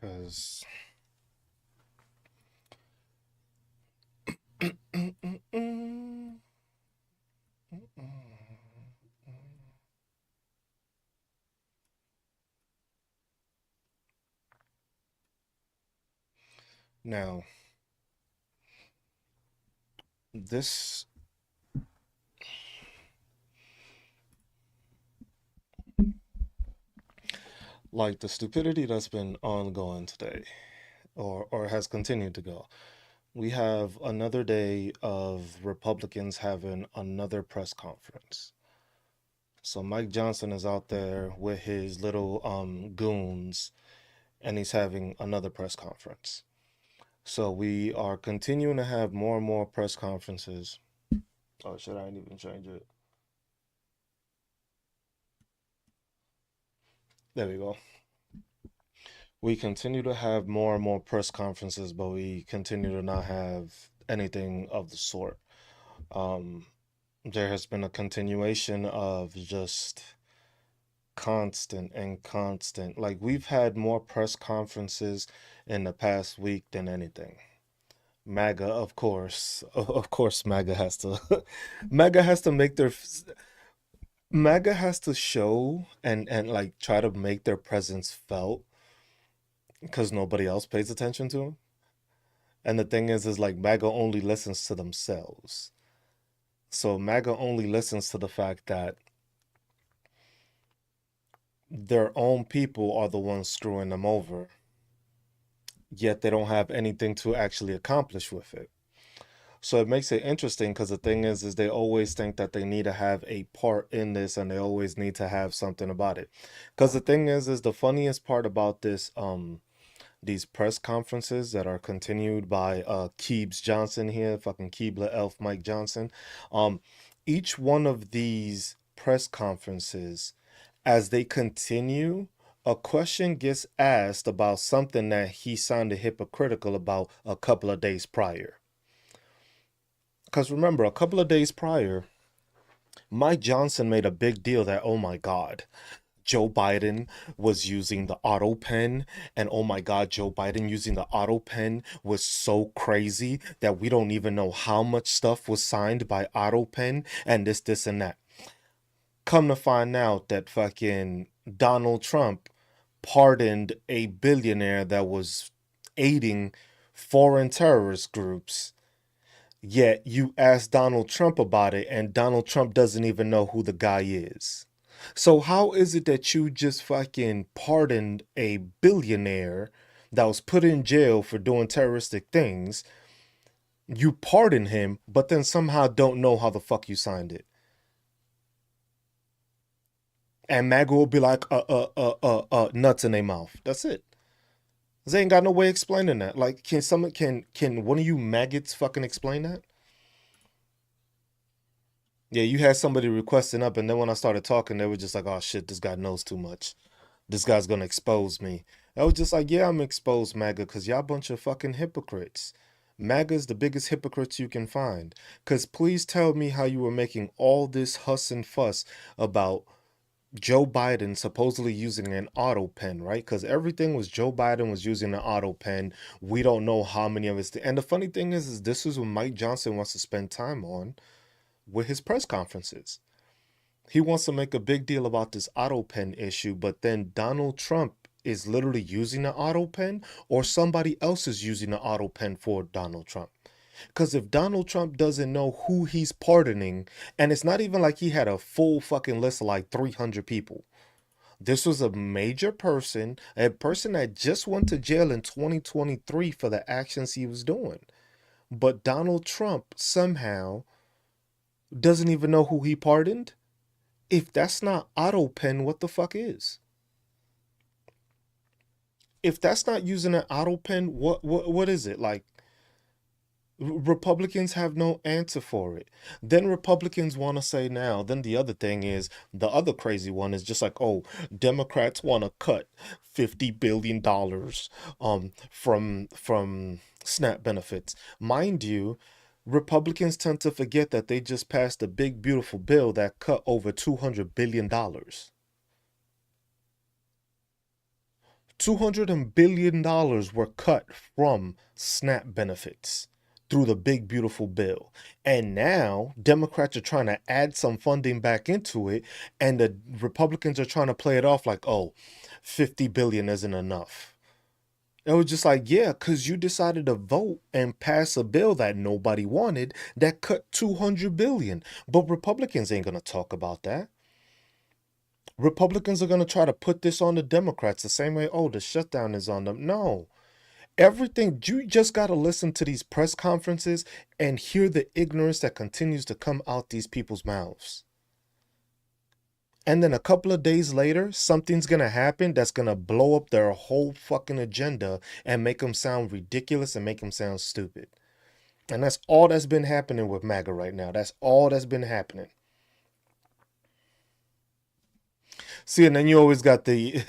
Because now, this, like the stupidity that's been ongoing today, or has continued to go. We have another day of Republicans having another press conference. So Mike Johnson is out there with his little goons, and he's having another press conference. So we are continuing to have more and more press conferences. Oh shit, I didn't even change it. There we go. We continue to have more and more press conferences, but we continue to not have anything of the sort. Um, there has been a continuation of just constant and constant. Like we've had more press conferences in the past week than anything. MAGA, of course, of course, MAGA has to, MAGA has to make their, MAGA has to show and like try to make their presence felt because nobody else pays attention to them. And the thing is like MAGA only listens to themselves. So MAGA only listens to the fact that their own people are the ones screwing them over, yet they don't have anything to actually accomplish with it. So it makes it interesting because the thing is they always think that they need to have a part in this and they always need to have something about it. Because the thing is the funniest part about this these press conferences that are continued by Keebs Johnson here, fucking Keebler Elf Mike Johnson. Um, each one of these press conferences, as they continue, a question gets asked about something that he sounded hypocritical about a couple of days prior. Because remember, a couple of days prior, Mike Johnson made a big deal that, oh my God, Joe Biden was using the auto pen, and oh my God, Joe Biden using the auto pen was so crazy that we don't even know how much stuff was signed by auto pen, and this, and that. Come to find out that fucking Donald Trump pardoned a billionaire that was aiding foreign terrorist groups. Yet you ask Donald Trump about it, and Donald Trump doesn't even know who the guy is. So how is it that you just fucking pardoned a billionaire that was put in jail for doing terroristic things? You pardon him, but then somehow don't know how the fuck you signed it. And MAGA will be like, nuts in their mouth. That's it. They ain't got no way explaining that. Like, can one of you maggots fucking explain that? Yeah, you had somebody requesting up, and then when I started talking, they were just like, "Oh shit, this guy knows too much. This guy's gonna expose me." I was just like, "Yeah, I'm exposed, MAGA, because y'all bunch of fucking hypocrites. MAGA's the biggest hypocrites you can find. Because please tell me how you were making all this huss and fuss about Joe Biden supposedly using an auto pen, right? Because everything was Joe Biden was using an auto pen. We don't know how many of his. And the funny thing is this is what Mike Johnson wants to spend time on with his press conferences. He wants to make a big deal about this auto pen issue, but then Donald Trump is literally using the auto pen, or somebody else is using the auto pen for Donald Trump. Because if Donald Trump doesn't know who he's pardoning, and it's not even like he had a full fucking list of like 300 people. This was a major person, a person that just went to jail in 2023 for the actions he was doing. But Donald Trump somehow doesn't even know who he pardoned. If that's not auto pen, what the fuck is? If that's not using an auto pen, what is it? Like Republicans have no answer for it. Then Republicans want to say now, then the other thing is the other crazy one is just like, oh, Democrats want to cut $50 billion from SNAP benefits. Mind you, Republicans tend to forget that they just passed a big beautiful bill that cut over $200 billion. $200 billion were cut from SNAP benefits through the big beautiful bill. And now Democrats are trying to add some funding back into it, and the Republicans are trying to play it off like, oh, 50 billion isn't enough. It was just like, yeah, because you decided to vote and pass a bill that nobody wanted that cut 200 billion. But Republicans ain't going to talk about that. Republicans are going to try to put this on the Democrats the same way, oh, the shutdown is on them. No. Everything, you just got to listen to these press conferences and hear the ignorance that continues to come out these people's mouths. And then a couple of days later, something's going to happen that's going to blow up their whole fucking agenda and make them sound ridiculous and make them sound stupid. And that's all that's been happening with MAGA right now. That's all that's been happening. See, and then you always got the,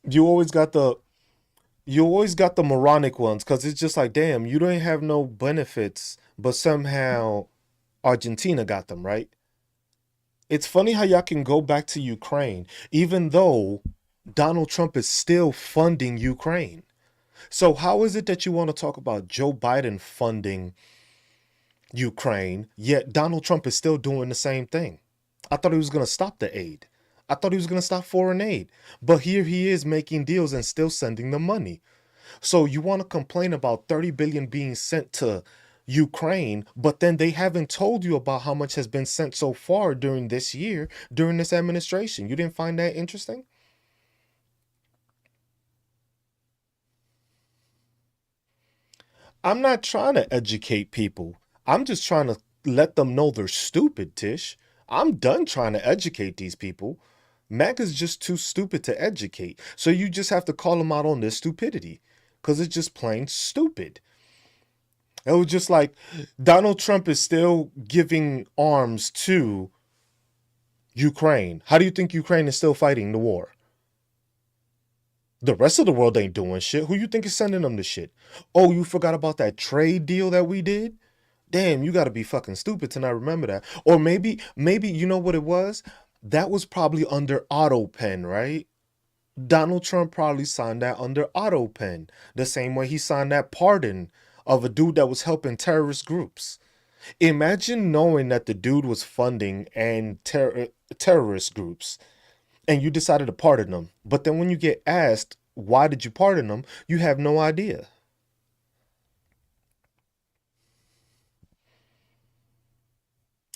you always got the, you always got the moronic ones because it's just like, damn, you don't have no benefits, but somehow Argentina got them, right? It's funny how y'all can go back to Ukraine, even though Donald Trump is still funding Ukraine. So, how is it that you want to talk about Joe Biden funding Ukraine, yet Donald Trump is still doing the same thing? I thought he was going to stop the aid. I thought he was going to stop foreign aid. But here he is making deals and still sending the money. So you want to complain about 30 billion being sent to Ukraine, but then they haven't told you about how much has been sent so far during this year, during this administration. You didn't find that interesting? I'm not trying to educate people. I'm just trying to let them know they're stupid, Tish. I'm done trying to educate these people. Mac is just too stupid to educate. So you just have to call them out on their stupidity because it's just plain stupid. It was just like Donald Trump is still giving arms to Ukraine. How do you think Ukraine is still fighting the war? The rest of the world ain't doing shit. Who you think is sending them the shit? Oh, you forgot about that trade deal that we did? Damn, you gotta be fucking stupid to not remember that. Or maybe you know what it was? That was probably under auto pen, right? Donald Trump probably signed that under auto pen, the same way he signed that pardon of a dude that was helping terrorist groups. Imagine knowing that the dude was funding and terrorist groups and you decided to pardon them. But then when you get asked, why did you pardon them? You have no idea.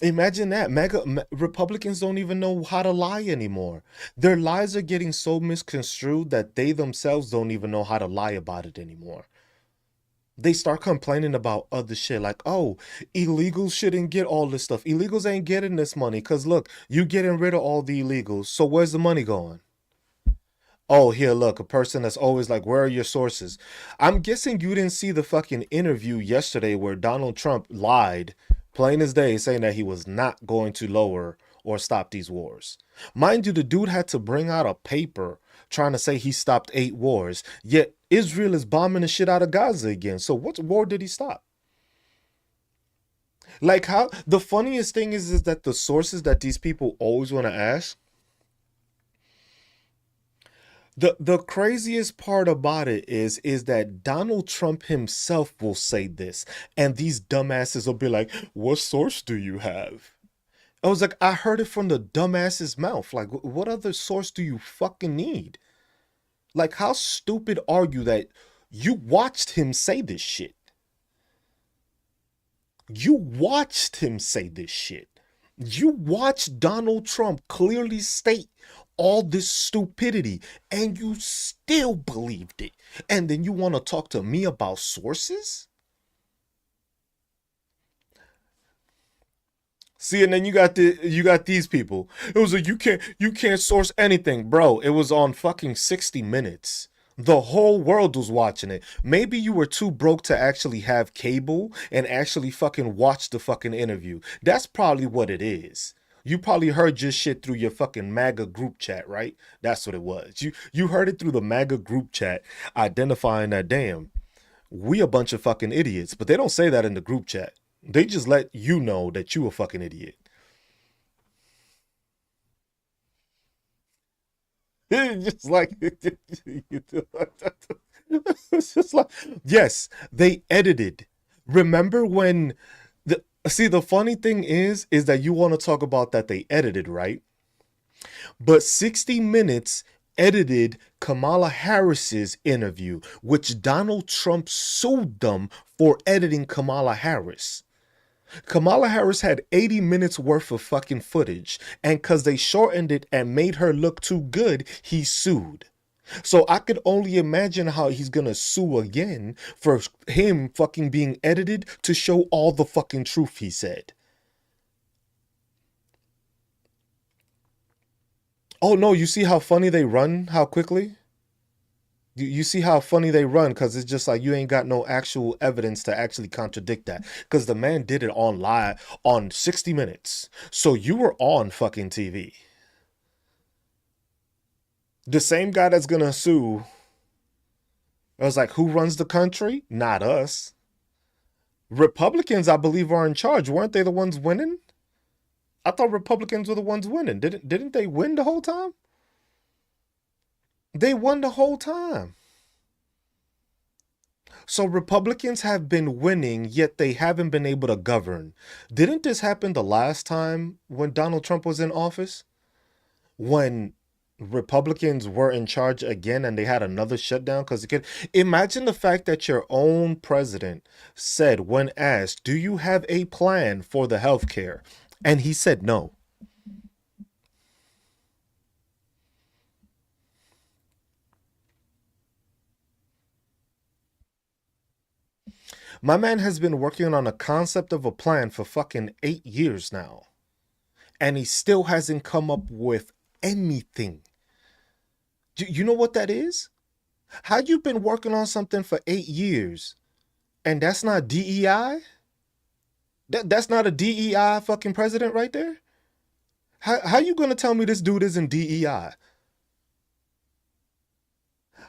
Imagine that. Republicans don't even know how to lie anymore. Their lies are getting so misconstrued that they themselves don't even know how to lie about it anymore. They start complaining about other shit like, oh, illegals shouldn't get all this stuff. Illegals ain't getting this money because look, you getting rid of all the illegals. So where's the money going? Oh, here, look, a person that's always like, where are your sources? I'm guessing you didn't see the fucking interview yesterday where Donald Trump lied, plain as day, saying that he was not going to lower or stop these wars. Mind you, the dude had to bring out a paper trying to say he stopped 8 wars, yet Israel is bombing the shit out of Gaza again. So what war did he stop? Like how the funniest thing is that the sources that these people always want to ask, the craziest part about it is that Donald Trump himself will say this, and these dumbasses will be like, "What source do you have?" I was like, I heard it from the dumbass's mouth. Like, what other source do you fucking need? Like, how stupid are you that you watched him say this shit? You watched him say this shit. You watched Donald Trump clearly state all this stupidity and you still believed it. And then you want to talk to me about sources? See, and then you got these people. It was like you can't source anything, bro. It was on fucking 60 Minutes. The whole world was watching it. Maybe you were too broke to actually have cable and actually fucking watch the fucking interview. That's probably what it is. You probably heard your shit through your fucking MAGA group chat, right? That's what it was. You heard it through the MAGA group chat, identifying that damn, we a bunch of fucking idiots. But they don't say that in the group chat. They just let you know that you a fucking idiot. Just like it's just like yes, they edited. Remember when the see the funny thing is that you want to talk about that they edited, right? But 60 Minutes edited Kamala Harris's interview, which Donald Trump sued them for editing Kamala Harris. Kamala Harris had 80 minutes worth of fucking footage, and because they shortened it and made her look too good, he sued. So I could only imagine how he's gonna sue again for him fucking being edited to show all the fucking truth he said. Oh no, you see how funny they run, how quickly? You see how funny they run because it's just like you ain't got no actual evidence to actually contradict that. Because the man did it on live on 60 Minutes. So you were on fucking TV. The same guy that's gonna sue, I was like, who runs the country? Not us. Republicans, I believe, are in charge. Weren't they the ones winning? I thought Republicans were the ones winning. Didn't they win the whole time? They won the whole time. So Republicans have been winning, yet they haven't been able to govern. Didn't this happen the last time when Donald Trump was in office? When Republicans were in charge again and they had another shutdown because it could imagine the fact that your own president said when asked, do you have a plan for the health care? And he said no. My man has been working on a concept of a plan for fucking 8 years now. And he still hasn't come up with anything. Do you know what that is? How you been working on something for 8 years and that's not DEI? That's not a DEI fucking president right there? How you gonna tell me this dude isn't DEI?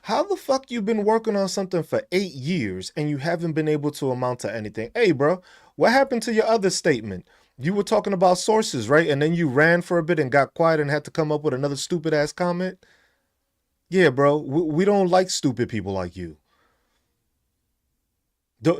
How the fuck you been working on something for 8 years and you haven't been able to amount to anything? Hey, bro, what happened to your other statement? You were talking about sources, right? And then you ran for a bit and got quiet and had to come up with another stupid ass comment. Yeah, bro, we don't like stupid people like you.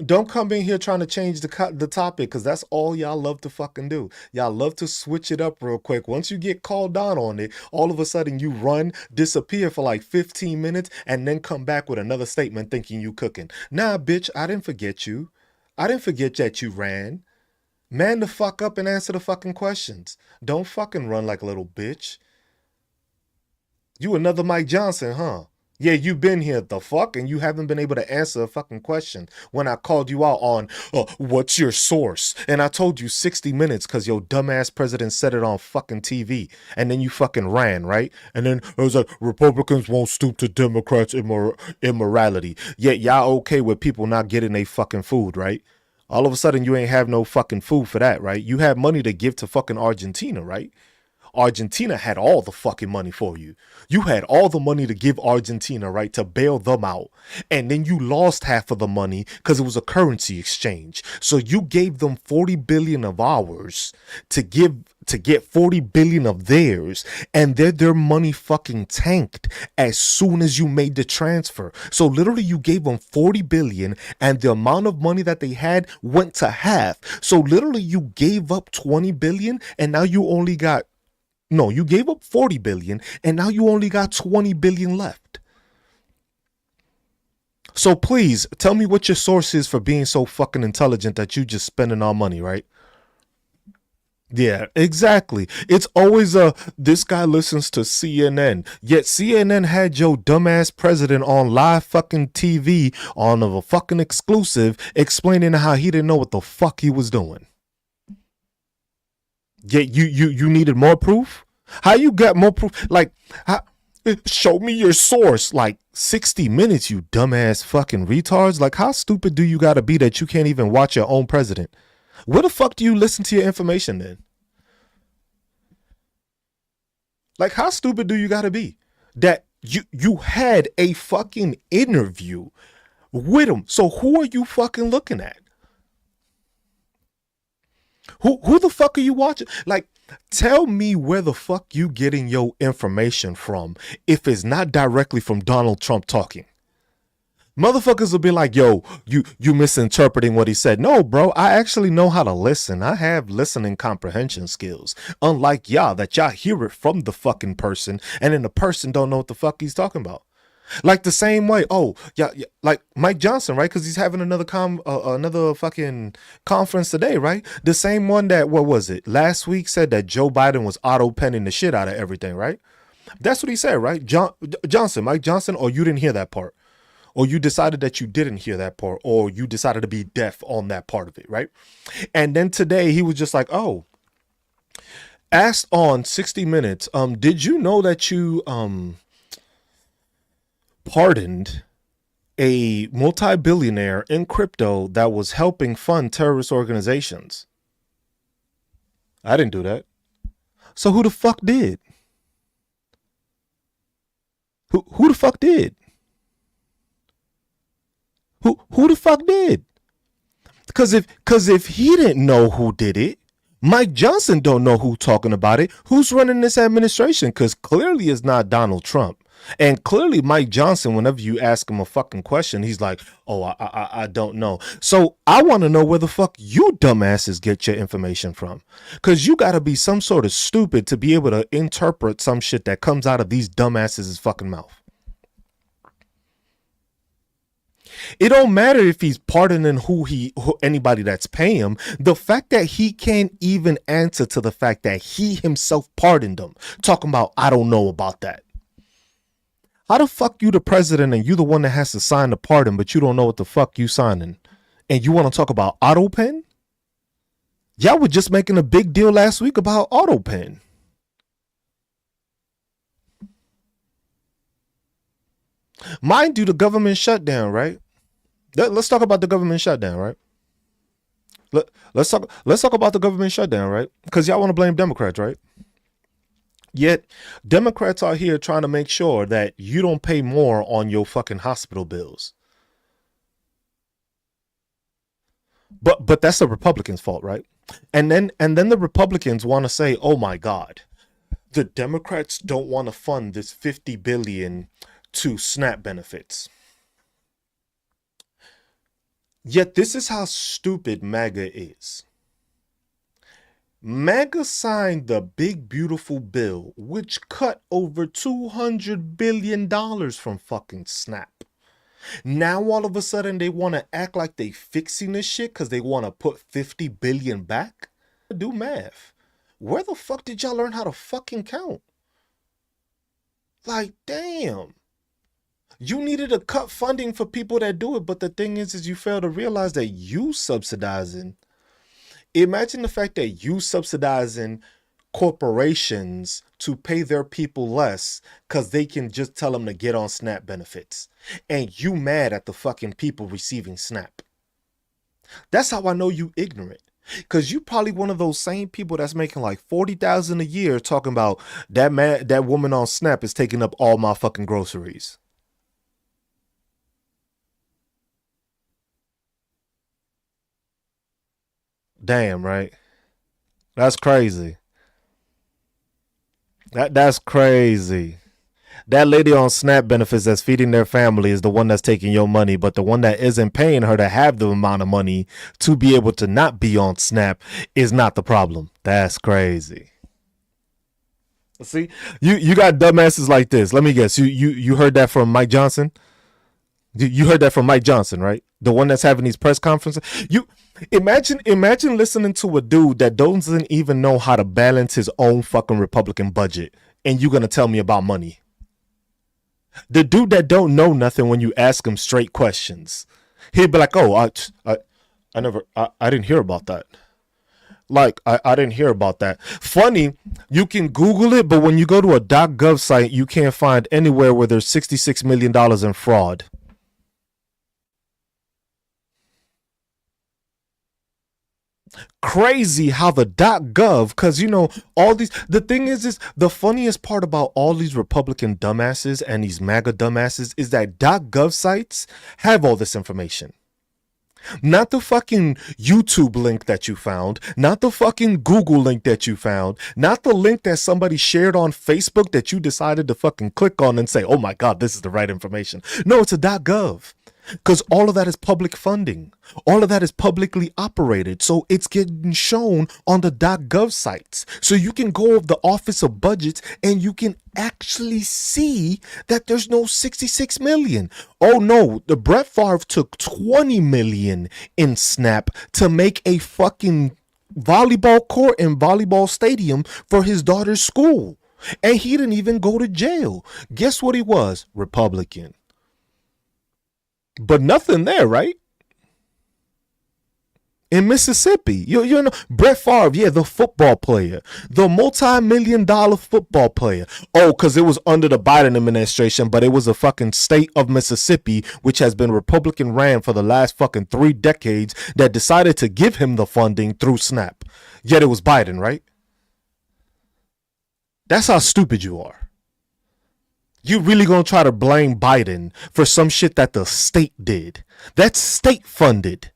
Don't come in here trying to change the topic because that's all y'all love to fucking do. Y'all love to switch it up real quick. Once you get called down on it, all of a sudden you run, disappear for like 15 minutes, and then come back with another statement thinking you cooking. Nah, bitch, I didn't forget you. I didn't forget that you ran. Man the fuck up and answer the fucking questions. Don't fucking run like a little bitch. You another Mike Johnson, huh? Yeah, you been here the fuck and you haven't been able to answer a fucking question when I called you out on what's your source? And I told you 60 minutes because your dumbass president said it on fucking TV. And then you fucking ran, right? And then it was like, Republicans won't stoop to Democrats' immorality. Yet y'all okay with people not getting their fucking food, right? All of a sudden you ain't have no fucking food for that, right? You have money to give to fucking Argentina, right? Argentina had all the fucking money for you. You had all the money to give Argentina, right, to bail them out. And then you lost half of the money because it was a currency exchange. So you gave them 40 billion of ours to get 40 billion of theirs, and their money fucking tanked as soon as you made the transfer. So literally you gave them 40 billion and the amount of money that they had went to half. So literally you gave up 20 billion and now you only got no, you gave up 40 billion and now you only got 20 billion left. So please tell me what your source is for being so fucking intelligent that you just spending our money, right? Yeah, exactly. It's always this guy listens to CNN. Yet CNN had your dumbass president on live fucking TV on a fucking exclusive explaining how he didn't know what the fuck he was doing. Yet you needed more proof? How you got more proof? Like, how, show me your source. Like 60 minutes, you dumbass fucking retards. Like, how stupid do you gotta be that you can't even watch your own president? Where the fuck do you listen to your information then? Like, how stupid do you gotta be? That you had a fucking interview with him. So who are you fucking looking at? Who the fuck are you watching? Like, Tell me where the fuck you getting your information from if it's not directly from Donald Trump talking. Motherfuckers will be like, yo, you misinterpreting what he said. No, bro, I actually know how to listen. I have listening comprehension skills. Unlike y'all, that y'all hear it from the fucking person, and then the person don't know what the fuck he's talking about. Like the same way, oh yeah, yeah, like Mike Johnson, right? Because he's having another fucking conference today, right? The same one that, what was it, last week, said that Joe Biden was auto penning the shit out of everything, right? That's what he said, right? Mike Johnson, or you didn't hear that part, or you decided that you didn't hear that part, or you decided to be deaf on that part of it, right? And then today he was just like, oh, asked on 60 Minutes, did you know that you pardoned a multi-billionaire in crypto that was helping fund terrorist organizations? I didn't do that. So who the fuck did? Who the fuck did? Who the fuck did? Cause if he didn't know who did it, Mike Johnson don't know who talking about it. Who's running this administration? Cause clearly it's not Donald Trump. And clearly Mike Johnson, whenever you ask him a fucking question, he's like, oh, I don't know. So I want to know where the fuck you dumbasses get your information from. Because you got to be some sort of stupid to be able to interpret some shit that comes out of these dumbasses' fucking mouth. It don't matter if he's pardoning anybody that's paying him. The fact that he can't even answer to the fact that he himself pardoned them. Talking about, I don't know about that. How the fuck you the president and you the one that has to sign the pardon, but you don't know what the fuck you signing? And you want to talk about auto pen? Y'all were just making a big deal last week about auto pen. Mind you, the government shutdown, right? Let's talk about the government shutdown, right? Let's talk about the government shutdown, right? Because y'all want to blame Democrats, right? Yet Democrats are here trying to make sure that you don't pay more on your fucking hospital bills. But that's the Republicans' fault, right? And then the Republicans want to say, "Oh my God, the Democrats don't want to fund this $50 billion to SNAP benefits." Yet this is how stupid MAGA is. MAGA signed the big beautiful bill, which cut over $200 billion from fucking SNAP. Now all of a sudden they want to act like they fixing this shit because they want to put 50 billion back? Do math. Where the fuck did y'all learn how to fucking count? Like, damn. You needed to cut funding for people that do it, but the thing is you fail to realize that you subsidizing. Imagine the fact that you subsidizing corporations to pay their people less because they can just tell them to get on SNAP benefits. And you mad at the fucking people receiving SNAP. That's how I know you ignorant. Because you probably one of those same people that's making like $40,000 a year talking about that woman on SNAP is taking up all my fucking groceries. Damn, right? That's crazy. That's crazy. That lady on SNAP benefits that's feeding their family is the one that's taking your money, but the one that isn't paying her to have the amount of money to be able to not be on SNAP is not the problem. That's crazy. See, you got dumbasses like this. Let me guess. You heard that from Mike Johnson? You heard that from Mike Johnson, right? The one that's having these press conferences. You imagine listening to a dude that doesn't even know how to balance his own fucking Republican budget, and you're gonna tell me about money. The dude that don't know nothing when you ask him straight questions, he'd be like, "Oh, I didn't hear about that. Like, I didn't hear about that." Funny, you can Google it, but when you go to a .gov site, you can't find anywhere where there's $66 million in fraud. Crazy how the .gov, because all these, the thing is the funniest part about all these Republican dumbasses and these MAGA dumbasses is that .gov sites have all this information. Not the fucking YouTube link that you found, not the fucking Google link that you found, not the link that somebody shared on Facebook that you decided to fucking click on and say, oh my God, this is the right information. No, it's a .gov. Because all of that is public funding. All of that is publicly operated. So it's getting shown on the .gov sites. So you can go of the Office of Budgets and you can actually see that there's no 66 million. Oh no, the Brett Favre took 20 million in SNAP to make a fucking volleyball court and volleyball stadium for his daughter's school. And he didn't even go to jail. Guess what he was? Republican. But nothing there, right? In Mississippi, you know, Brett Favre, yeah, the football player, the multi-million-dollar football player. Oh, because it was under the Biden administration, but it was a fucking state of Mississippi, which has been Republican ran for the last fucking 3 decades, that decided to give him the funding through SNAP. Yet it was Biden, right? That's how stupid you are. You really gonna try to blame Biden for some shit that the state did? That's state funded.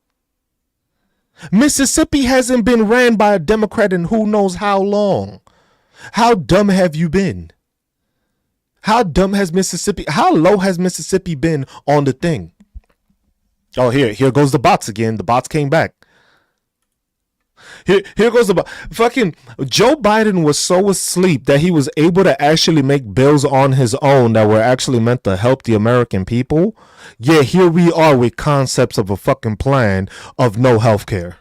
Mississippi hasn't been ran by a Democrat in who knows how long. How dumb have you been? How dumb has Mississippi, how low has Mississippi been on the thing? Oh, here goes the bots again. The bots came back. Here goes the fucking Joe Biden was so asleep that he was able to actually make bills on his own that were actually meant to help the American people. Yeah, here we are with concepts of a fucking plan of no health care.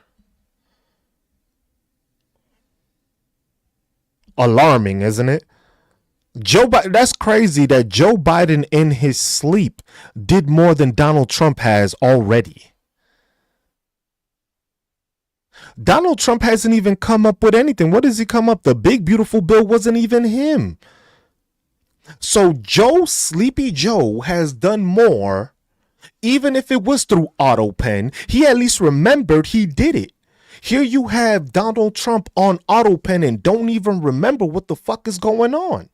Alarming, isn't it? Joe Biden, that's crazy that Joe Biden in his sleep did more than Donald Trump has already. Donald Trump hasn't even come up with anything. What does he come up? The big beautiful bill wasn't even him. So Sleepy Joe has done more. Even if it was through auto pen, he at least remembered he did it. Here you have Donald Trump on auto pen and don't even remember what the fuck is going on.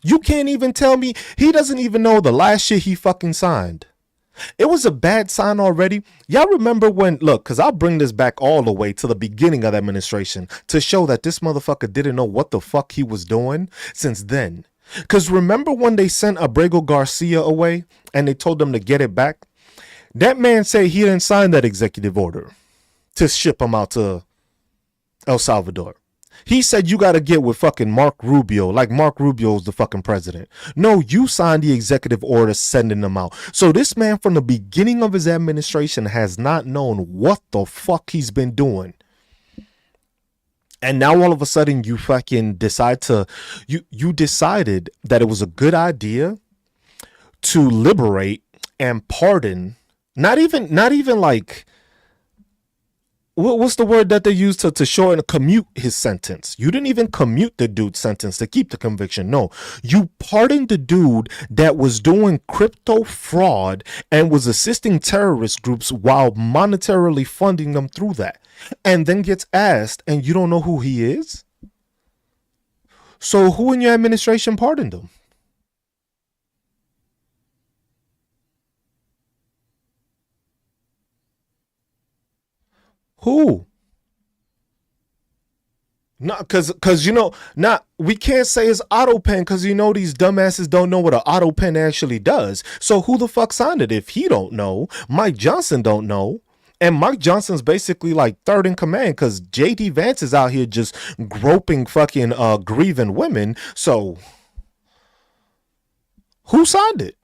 You can't even tell me he doesn't even know the last shit he fucking signed. It was a bad sign already. Y'all remember when, look, because I'll bring this back all the way to the beginning of the administration to show that this motherfucker didn't know what the fuck he was doing since then. Because remember when they sent Abrego Garcia away and they told them to get it back? That man said he didn't sign that executive order to ship him out to El Salvador. He said you got to get with fucking Mark Rubio, like Mark Rubio's the fucking president. No, you signed the executive order sending them out. So this man from the beginning of his administration has not known what the fuck he's been doing. And now all of a sudden you fucking decide to, you decided that it was a good idea to liberate and pardon, not even like, what's the word that they use to shorten, commute his sentence? You didn't even commute the dude's sentence to keep the conviction. No, you pardoned the dude that was doing crypto fraud and was assisting terrorist groups while monetarily funding them through that, and then gets asked and you don't know who he is? So who in your administration pardoned him? Who? Not cause you know, not we can't say it's auto pen because you know these dumbasses don't know what an auto pen actually does. So who the fuck signed it if he don't know? Mike Johnson don't know. And Mike Johnson's basically like third in command because JD Vance is out here just groping fucking grieving women. So who signed it?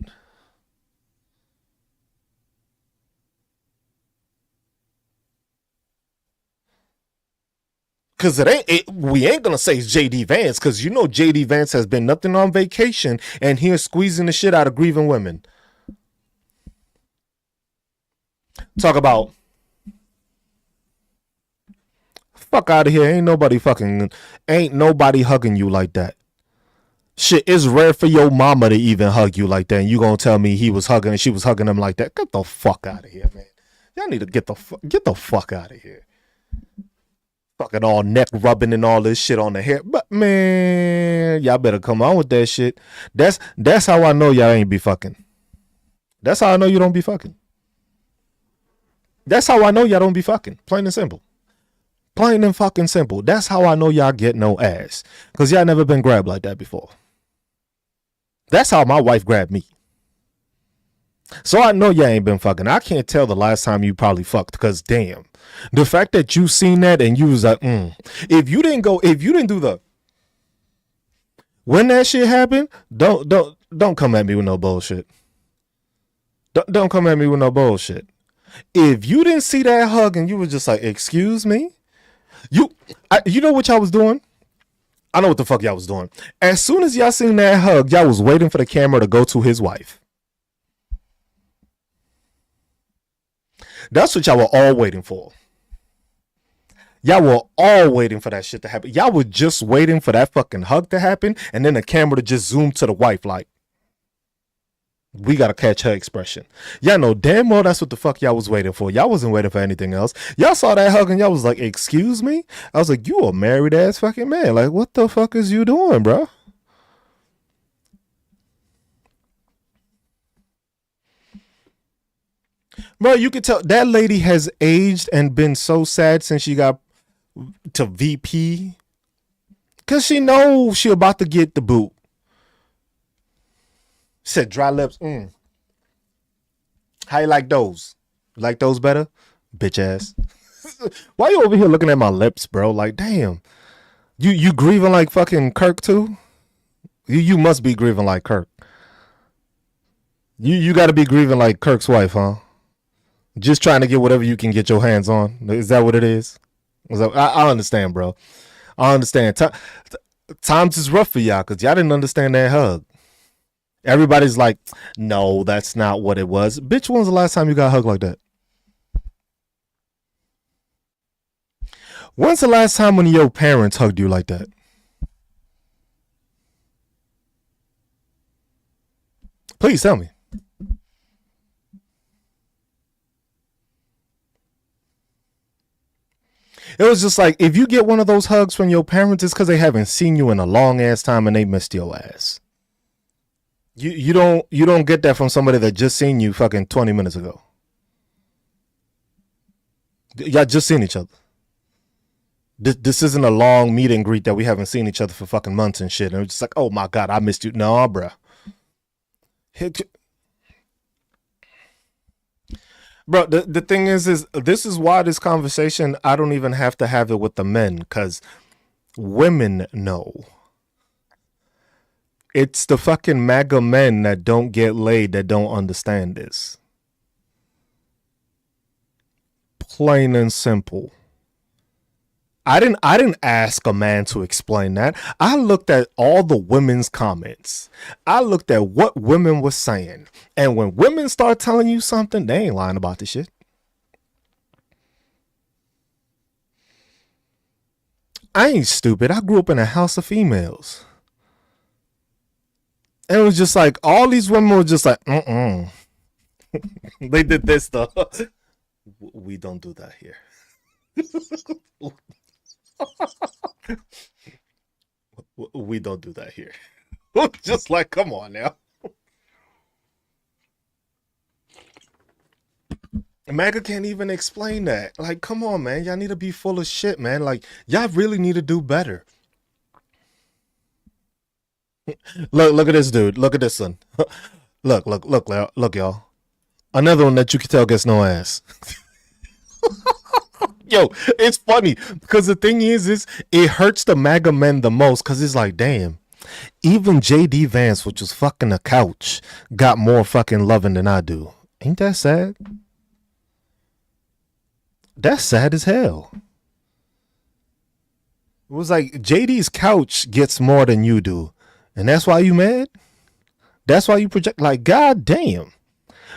Cause we ain't gonna say it's JD Vance, cause you know JD Vance has been nothing on vacation and here squeezing the shit out of grieving women. Talk about fuck out of here. Ain't nobody hugging you like that. Shit, it's rare for your mama to even hug you like that. And you gonna tell me she was hugging him like that? Get the fuck out of here, man. Y'all need to get the fuck out of here. Fucking all neck rubbing and all this shit on the hair. But man, y'all better come on with that shit. That's how I know y'all ain't be fucking. That's how I know you don't be fucking. That's how I know y'all don't be fucking. Plain and simple. Plain and fucking simple. That's how I know y'all get no ass. Because y'all never been grabbed like that before. That's how my wife grabbed me. So I know y'all ain't been fucking. I can't tell the last time you probably fucked because damn. The fact that you seen that and you was like, if you didn't do the when that shit happened, don't come at me with no bullshit. Don't come at me with no bullshit. If you didn't see that hug and you was just like, excuse me, you know what y'all was doing? I know what the fuck y'all was doing. As soon as y'all seen that hug, y'all was waiting for the camera to go to his wife. That's what y'all were all waiting for. Y'all were all waiting for that shit to happen. Y'all were just waiting for that fucking hug to happen and then the camera to just zoom to the wife like, we gotta catch her expression. Y'all know damn well that's what the fuck y'all was waiting for. Y'all wasn't waiting for anything else. Y'all saw that hug and y'all was like, excuse me? I was like, you a married ass fucking man. Like, what the fuck is you doing, bro? Bro, you can tell that lady has aged and been so sad since she got to VP. Cause she knows she about to get the boot. Said dry lips. How you like those? You like those better? Bitch ass. Why you over here looking at my lips, bro? Like, damn. You grieving like fucking Kirk too? You must be grieving like Kirk. You gotta be grieving like Kirk's wife, huh? Just trying to get whatever you can get your hands on. Is that what it is? I understand, bro. I understand. Times is rough for y'all because y'all didn't understand that hug. Everybody's like, no, that's not what it was. Bitch, when's the last time you got hugged like that? When's the last time when your parents hugged you like that? Please tell me. It was just like if you get one of those hugs from your parents, it's because they haven't seen you in a long ass time and they missed your ass. You don't get that from somebody that just seen you fucking 20 minutes ago. Y'all just seen each other. This isn't a long meet and greet that we haven't seen each other for fucking months and shit. And it's just like, oh my god, I missed you. No, bruh. Bro, the thing is this is why this conversation I don't even have to have it with the men because women know. It's the fucking MAGA men that don't get laid that don't understand this. Plain and simple. I didn't ask a man to explain that. I looked at all the women's comments. I looked at what women were saying. And when women start telling you something, they ain't lying about this shit. I ain't stupid. I grew up in a house of females. And it was just like all these women were just like, they did this stuff. We don't do that here. We don't do that here. Just like, come on now. MAGA can't even explain that. Like, come on, man. Y'all need to be full of shit, man. Like, y'all really need to do better. Look at this dude. Look at this one. Look, y'all. Another one that you can tell gets no ass. Yo, it's funny because the thing is it hurts the MAGA men the most because it's like, damn, even JD Vance, which was fucking a couch, got more fucking loving than I do. Ain't that sad? That's sad as hell. It was like JD's couch gets more than you do, and that's why you mad. That's why you project like, god damn.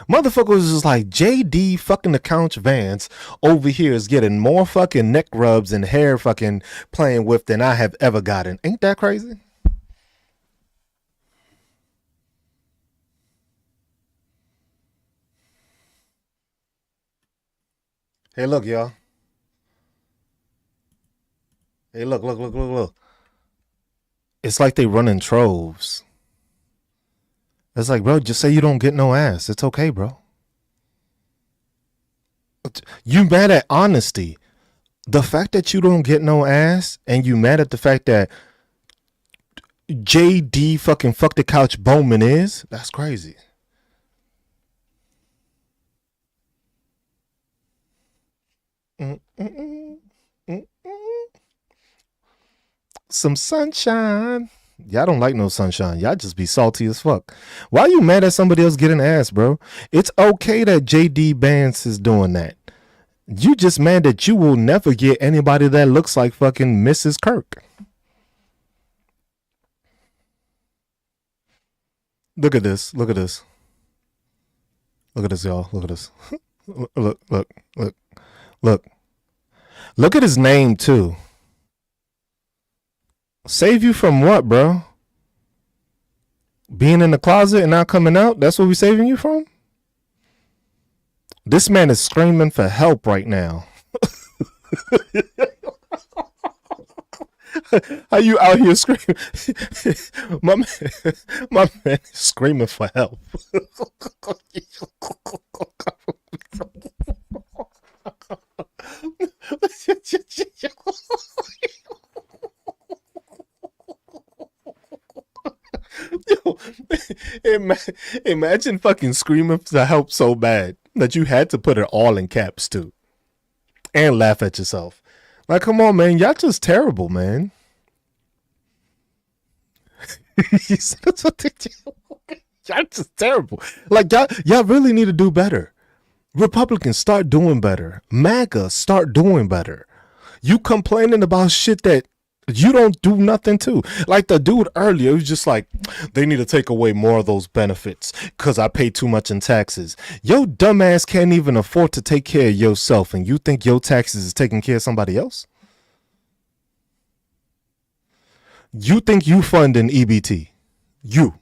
Motherfucker was just like JD fucking the couch Vance over here is getting more fucking neck rubs and hair fucking playing with than I have ever gotten. Ain't that crazy? Hey, look, y'all. Hey, look. It's like they run in troves. It's like, bro, just say you don't get no ass. It's okay, bro. You mad at honesty. The fact that you don't get no ass, and you mad at the fact that JD fucking fuck the couch Bowman is, that's crazy. Mm, mm, mm, mm, mm. Some sunshine. Y'all don't like no sunshine. Y'all just be salty as fuck. Why you mad at somebody else getting ass, bro? It's okay that JD Vance is doing that. You just mad that you will never get anybody that looks like fucking Mrs. Kirk. Look at this. Look at this. Look at this, y'all. Look at this. Look, look, look. Look at his name too. Save you from what, bro? Being in the closet and not coming out? That's what we saving you from? This man is screaming for help right now. How you out here screaming? My man is screaming for help. Yo, imagine fucking screaming for help so bad that you had to put it all in caps too, and laugh at yourself. Like, come on, man, y'all just terrible, man. Y'all just terrible. Like, y'all really need to do better. Republicans, start doing better. MAGA, start doing better. You complaining about shit that you don't do nothing to. Like the dude earlier, he was just like, they need to take away more of those benefits because I pay too much in taxes. Yo dumbass can't even afford to take care of yourself, and you think your taxes is taking care of somebody else? You think you funding EBT? You.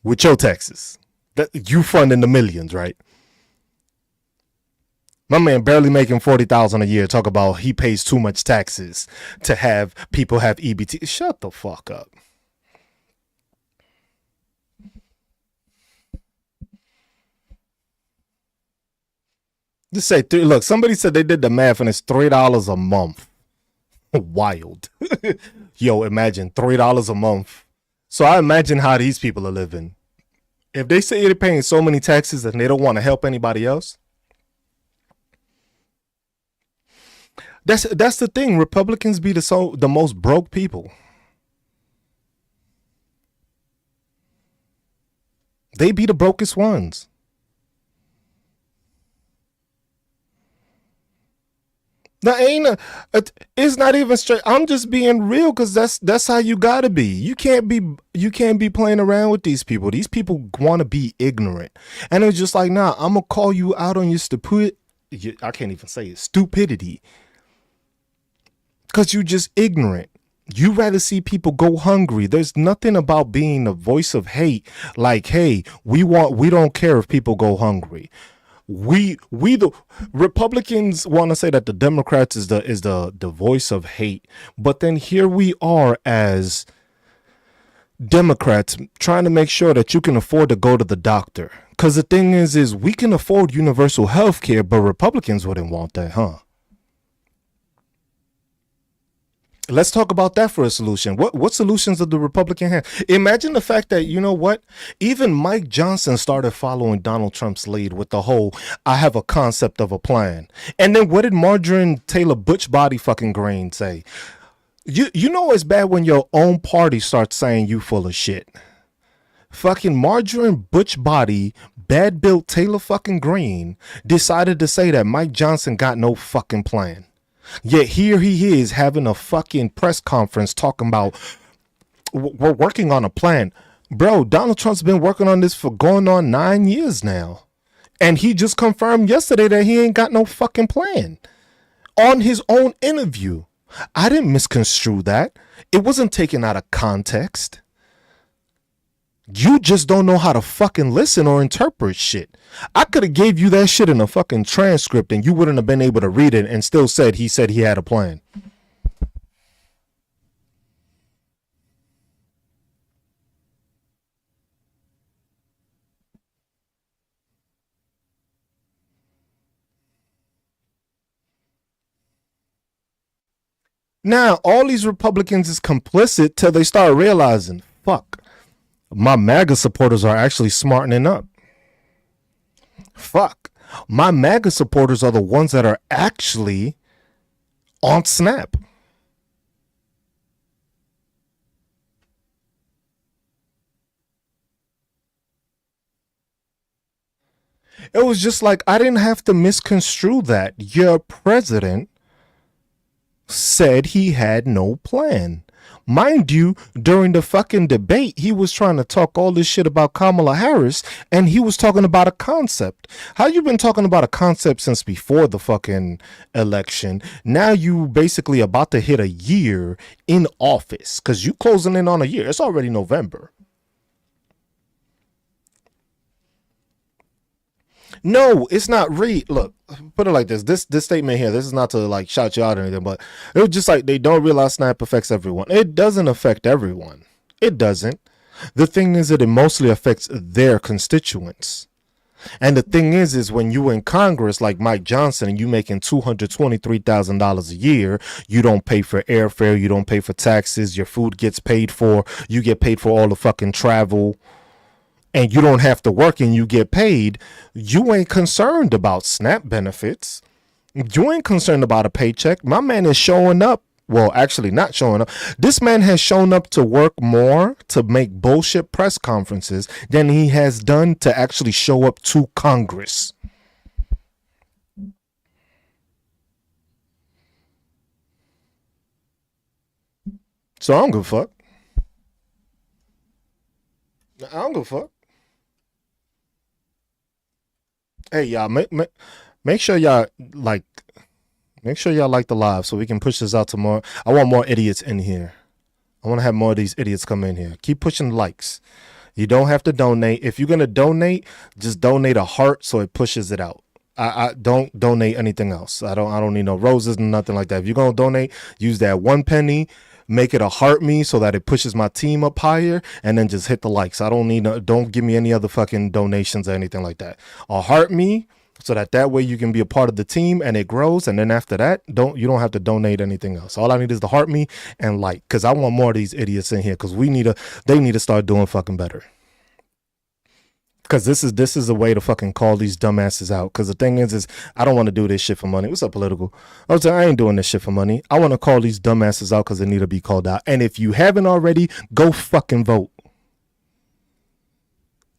With your taxes. That you funding the millions, right? My man barely making 40,000 a year talk about he pays too much taxes to have people have EBT. Shut the fuck up. Just say look, somebody said they did the math and it's $3 a month. Wild. Yo, imagine $3 a month. So I imagine how these people are living. If they say they're paying so many taxes and they don't want to help anybody else, that's the thing. Republicans be the most broke people. They be the brokest ones. That ain't it's not even straight. I'm just being real because that's how you gotta be. You can't be playing around with these people. These people want to be ignorant, and it's just like, nah, I'm gonna call you out on your stupid. I can't even say it, stupidity, because you just ignorant. You rather see people go hungry. There's nothing about being a voice of hate. Like, hey, we don't care if people go hungry. We the Republicans want to say that the Democrats is the voice of hate, but then here we are as Democrats trying to make sure that you can afford to go to the doctor. Because the thing is we can afford universal health care, but Republicans wouldn't want that, huh? Let's talk about that for a solution. What solutions does the Republican have? Imagine the fact that, you know what? Even Mike Johnson started following Donald Trump's lead with the whole I have a concept of a plan. And then what did Marjorie Taylor Butch Body fucking Green say? You know it's bad when your own party starts saying you full of shit. Fucking Marjorie Butch Body Bad Built Taylor fucking Green decided to say that Mike Johnson got no fucking plan. Yet here he is having a fucking press conference talking about we're working on a plan. Bro, Donald Trump's been working on this for going on 9 years now. And he just confirmed yesterday that he ain't got no fucking plan on his own interview. I didn't misconstrue that. It wasn't taken out of context. You just don't know how to fucking listen or interpret shit. I could have gave you that shit in a fucking transcript and you wouldn't have been able to read it and still said he had a plan. Now, all these Republicans is complicit till they start realizing, fuck, my MAGA supporters are actually smartening up. Fuck, my MAGA supporters are the ones that are actually on Snap. It was just like, I didn't have to misconstrue that. Your president said he had no plan. Mind you, during the fucking debate, he was trying to talk all this shit about Kamala Harris, and he was talking about a concept. How you been talking about a concept since before the fucking election? Now you basically about to hit a year in office, because you closing in on a year. It's already November. No, it's not Look, put it like this. This statement here, this is not to like shout you out or anything, but it was just like they don't realize Snap affects everyone. It doesn't affect everyone. It doesn't. The thing is that it mostly affects their constituents. And the thing is when you in Congress like Mike Johnson and you making $223,000 a year, you don't pay for airfare, you don't pay for taxes, your food gets paid for, you get paid for all the fucking travel, and you don't have to work and you get paid, you ain't concerned about SNAP benefits. You ain't concerned about a paycheck. My man is showing up. Well, actually not showing up. This man has shown up to work more to make bullshit press conferences than he has done to actually show up to Congress. So I don't give a fuck. I don't give a fuck. Hey, y'all, make sure y'all like make sure y'all like the live so we can push this out to more. I want more idiots in here. I want to have more of these idiots come in here. Keep pushing likes. You don't have to donate. If you're gonna donate, just donate a heart so it pushes it out. I don't donate anything else. I don't need no roses and nothing like that. If you're gonna donate, use that 1 penny, make it a heart me so that it pushes my team up higher, and then just hit the likes. I don't need don't give me any other fucking donations or anything like that. A heart me so that way you can be a part of the team and it grows, and then after that you don't have to donate anything else. All I need is the heart me and like, because I want more of these idiots in here, because they need to start doing fucking better. Because this is a way to fucking call these dumbasses out. Because the thing is I don't want to do this shit for money. What's up, political? I was saying I ain't doing this shit for money. I want to call these dumbasses out because they need to be called out. And if you haven't already, go fucking vote.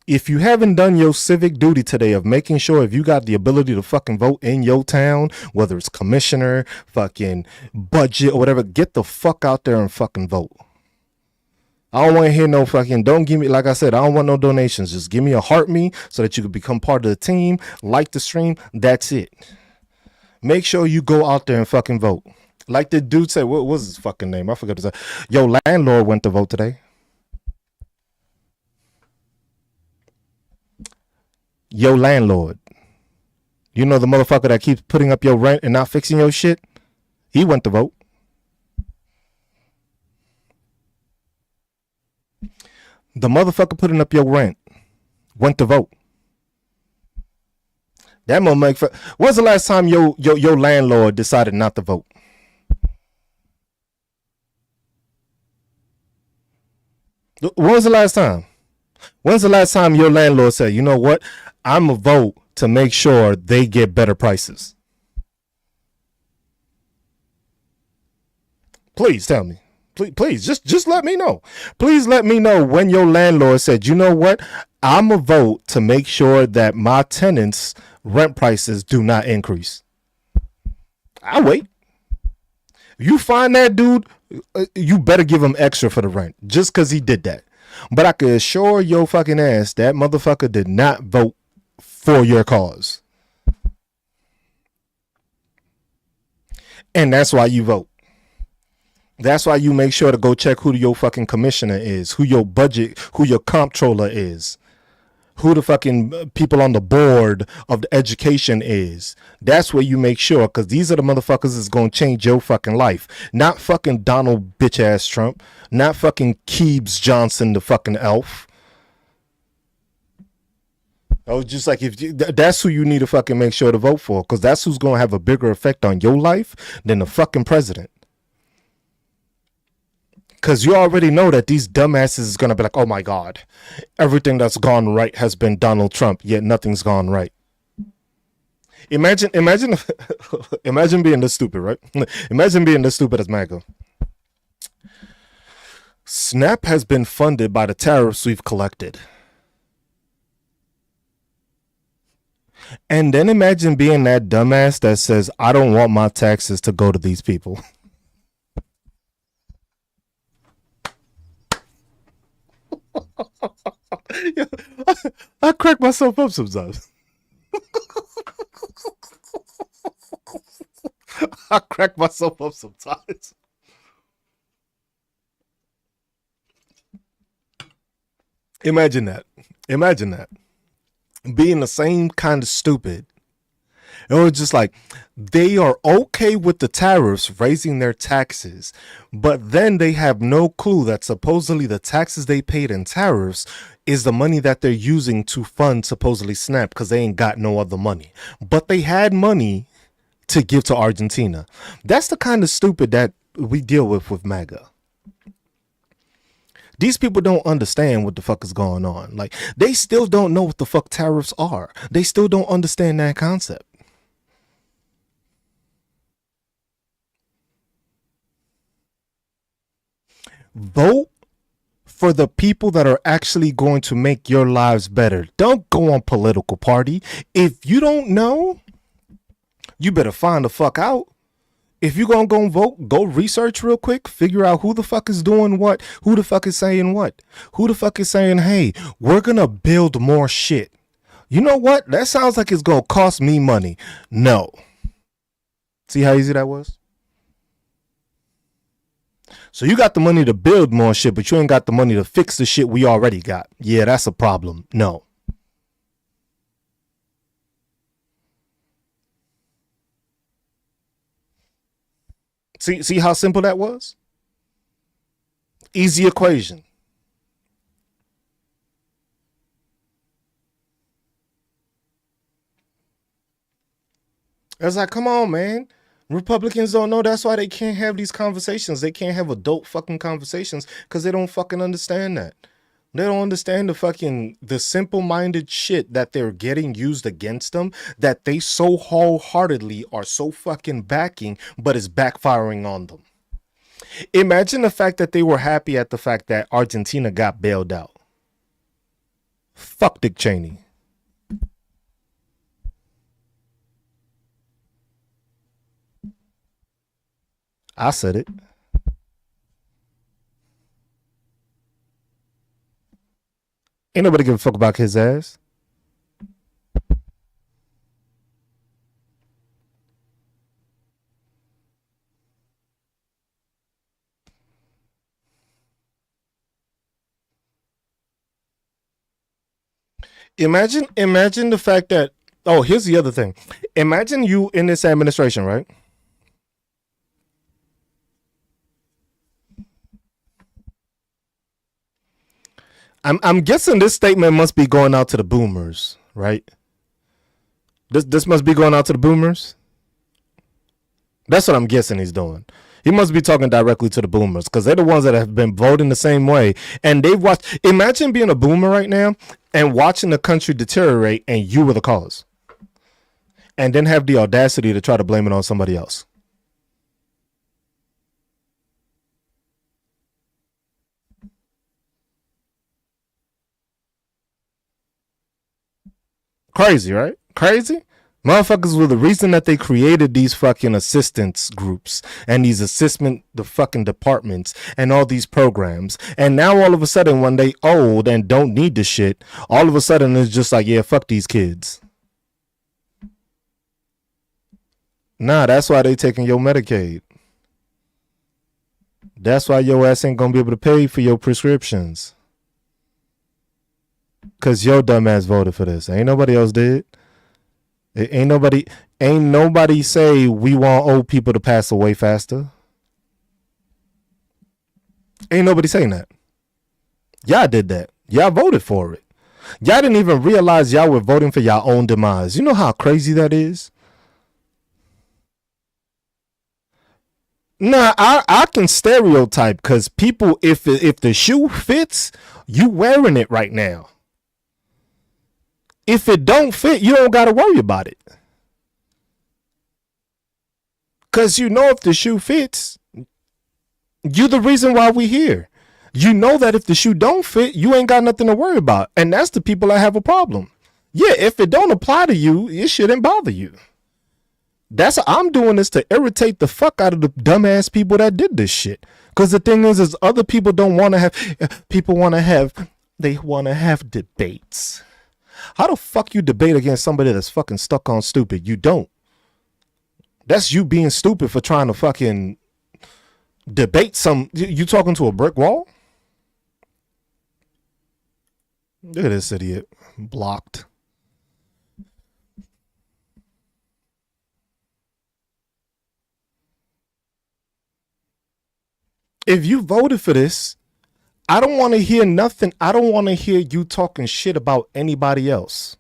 If you haven't done your civic duty today of making sure if you got the ability to fucking vote in your town, whether it's commissioner, fucking budget or whatever, get the fuck out there and fucking vote. I don't want to hear no fucking, don't give me, like I said, I don't want no donations. Just give me a heart me so that you can become part of the team, like the stream. That's it. Make sure you go out there and fucking vote. Like the dude said, what was his fucking name? I forgot to say. Yo, landlord went to vote today. Yo, landlord. You know the motherfucker that keeps putting up your rent and not fixing your shit? He went to vote. The motherfucker putting up your rent went to vote. That motherfucker. When's the last time your landlord decided not to vote? When was the last time? When's the last time your landlord said, you know what? I'm a vote to make sure they get better prices? Please tell me. Please, just let me know. Please let me know when your landlord said, you know what? I'm a vote to make sure that my tenants' rent prices do not increase. I'll wait. You find that dude, you better give him extra for the rent just because he did that. But I can assure your fucking ass that motherfucker did not vote for your cause. And that's why you vote. That's why you make sure to go check who your fucking commissioner is, who your budget, who your comptroller is, who the fucking people on the board of the education is. That's where you make sure, because these are the motherfuckers that's going to change your fucking life. Not fucking Donald bitch ass Trump. Not fucking Keebs Johnson, the fucking elf. I was just like, if you, that's who you need to fucking make sure to vote for, because that's who's going to have a bigger effect on your life than the fucking president. Because you already know that these dumbasses is going to be like, oh my God, everything that's gone right has been Donald Trump, yet nothing's gone right. Imagine, imagine being this stupid, right? Imagine being this stupid as MAGA. Snap has been funded by the tariffs we've collected. And then imagine being that dumbass that says, I don't want my taxes to go to these people. I crack myself up sometimes. I crack myself up sometimes. Imagine that. Imagine that. Being the same kind of stupid. It was just like they are okay with the tariffs raising their taxes, but then they have no clue that supposedly the taxes they paid in tariffs is the money that they're using to fund supposedly SNAP because they ain't got no other money. But they had money to give to Argentina. That's the kind of stupid that we deal with MAGA. These people don't understand what the fuck is going on. Like, they still don't know what the fuck tariffs are. They still don't understand that concept. Vote for the people that are actually going to make your lives better. Don't go on political party. If you don't know, you better find the fuck out. If you're going to go vote, go research real quick, figure out who the fuck is doing what, who the fuck is saying what, who the fuck is saying, hey, we're going to build more shit. You know what? That sounds like it's going to cost me money. No. See how easy that was? So you got the money to build more shit, but you ain't got the money to fix the shit we already got. Yeah, that's a problem. No. See how simple that was? Easy equation. It's like, come on, man. Republicans don't know. That's why they can't have these conversations. They can't have adult fucking conversations because they don't fucking understand that. They don't understand the simple minded shit that they're getting used against them that they so wholeheartedly are so fucking backing, but is backfiring on them. Imagine the fact that they were happy at the fact that Argentina got bailed out. Fuck Dick Cheney. I said it. Ain't nobody give a fuck about his ass. Imagine the fact that, oh, here's the other thing. Imagine you in this administration, right? I'm guessing this statement must be going out to the boomers, right? This must be going out to the boomers. That's what I'm guessing he's doing. He must be talking directly to the boomers because they're the ones that have been voting the same way. And they've watched. Imagine being a boomer right now and watching the country deteriorate and you were the cause. And then have the audacity to try to blame it on somebody else. Crazy, right? Crazy? Motherfuckers were the reason that they created these fucking assistance groups and these assessment the fucking departments and all these programs. And now all of a sudden when they old and don't need the shit, all of a sudden it's just like, yeah, fuck these kids. Nah, that's why they taking your Medicaid. That's why your ass ain't gonna be able to pay for your prescriptions. Cause your dumb ass voted for this. Ain't nobody else did. Ain't nobody say we want old people to pass away faster. Ain't nobody saying that. Y'all did that. Y'all voted for it. Y'all didn't even realize y'all were voting for your own demise. You know how crazy that is? Nah, I can stereotype because people, if the shoe fits, you wearing it right now. If it don't fit, you don't got to worry about it. Because you know if the shoe fits, you the reason why we here. You know that if the shoe don't fit, you ain't got nothing to worry about. And that's the people that have a problem. Yeah, if it don't apply to you, it shouldn't bother you. I'm doing this to irritate the fuck out of the dumbass people that did this shit. Cause the thing is other people don't want to have they want to have debates. How the fuck you debate against somebody that's fucking stuck on stupid? You don't. That's you being stupid for trying to fucking debate you talking to a brick wall? Look at this idiot. Blocked. If you voted for this, I don't want to hear nothing. I don't want to hear you talking shit about anybody else.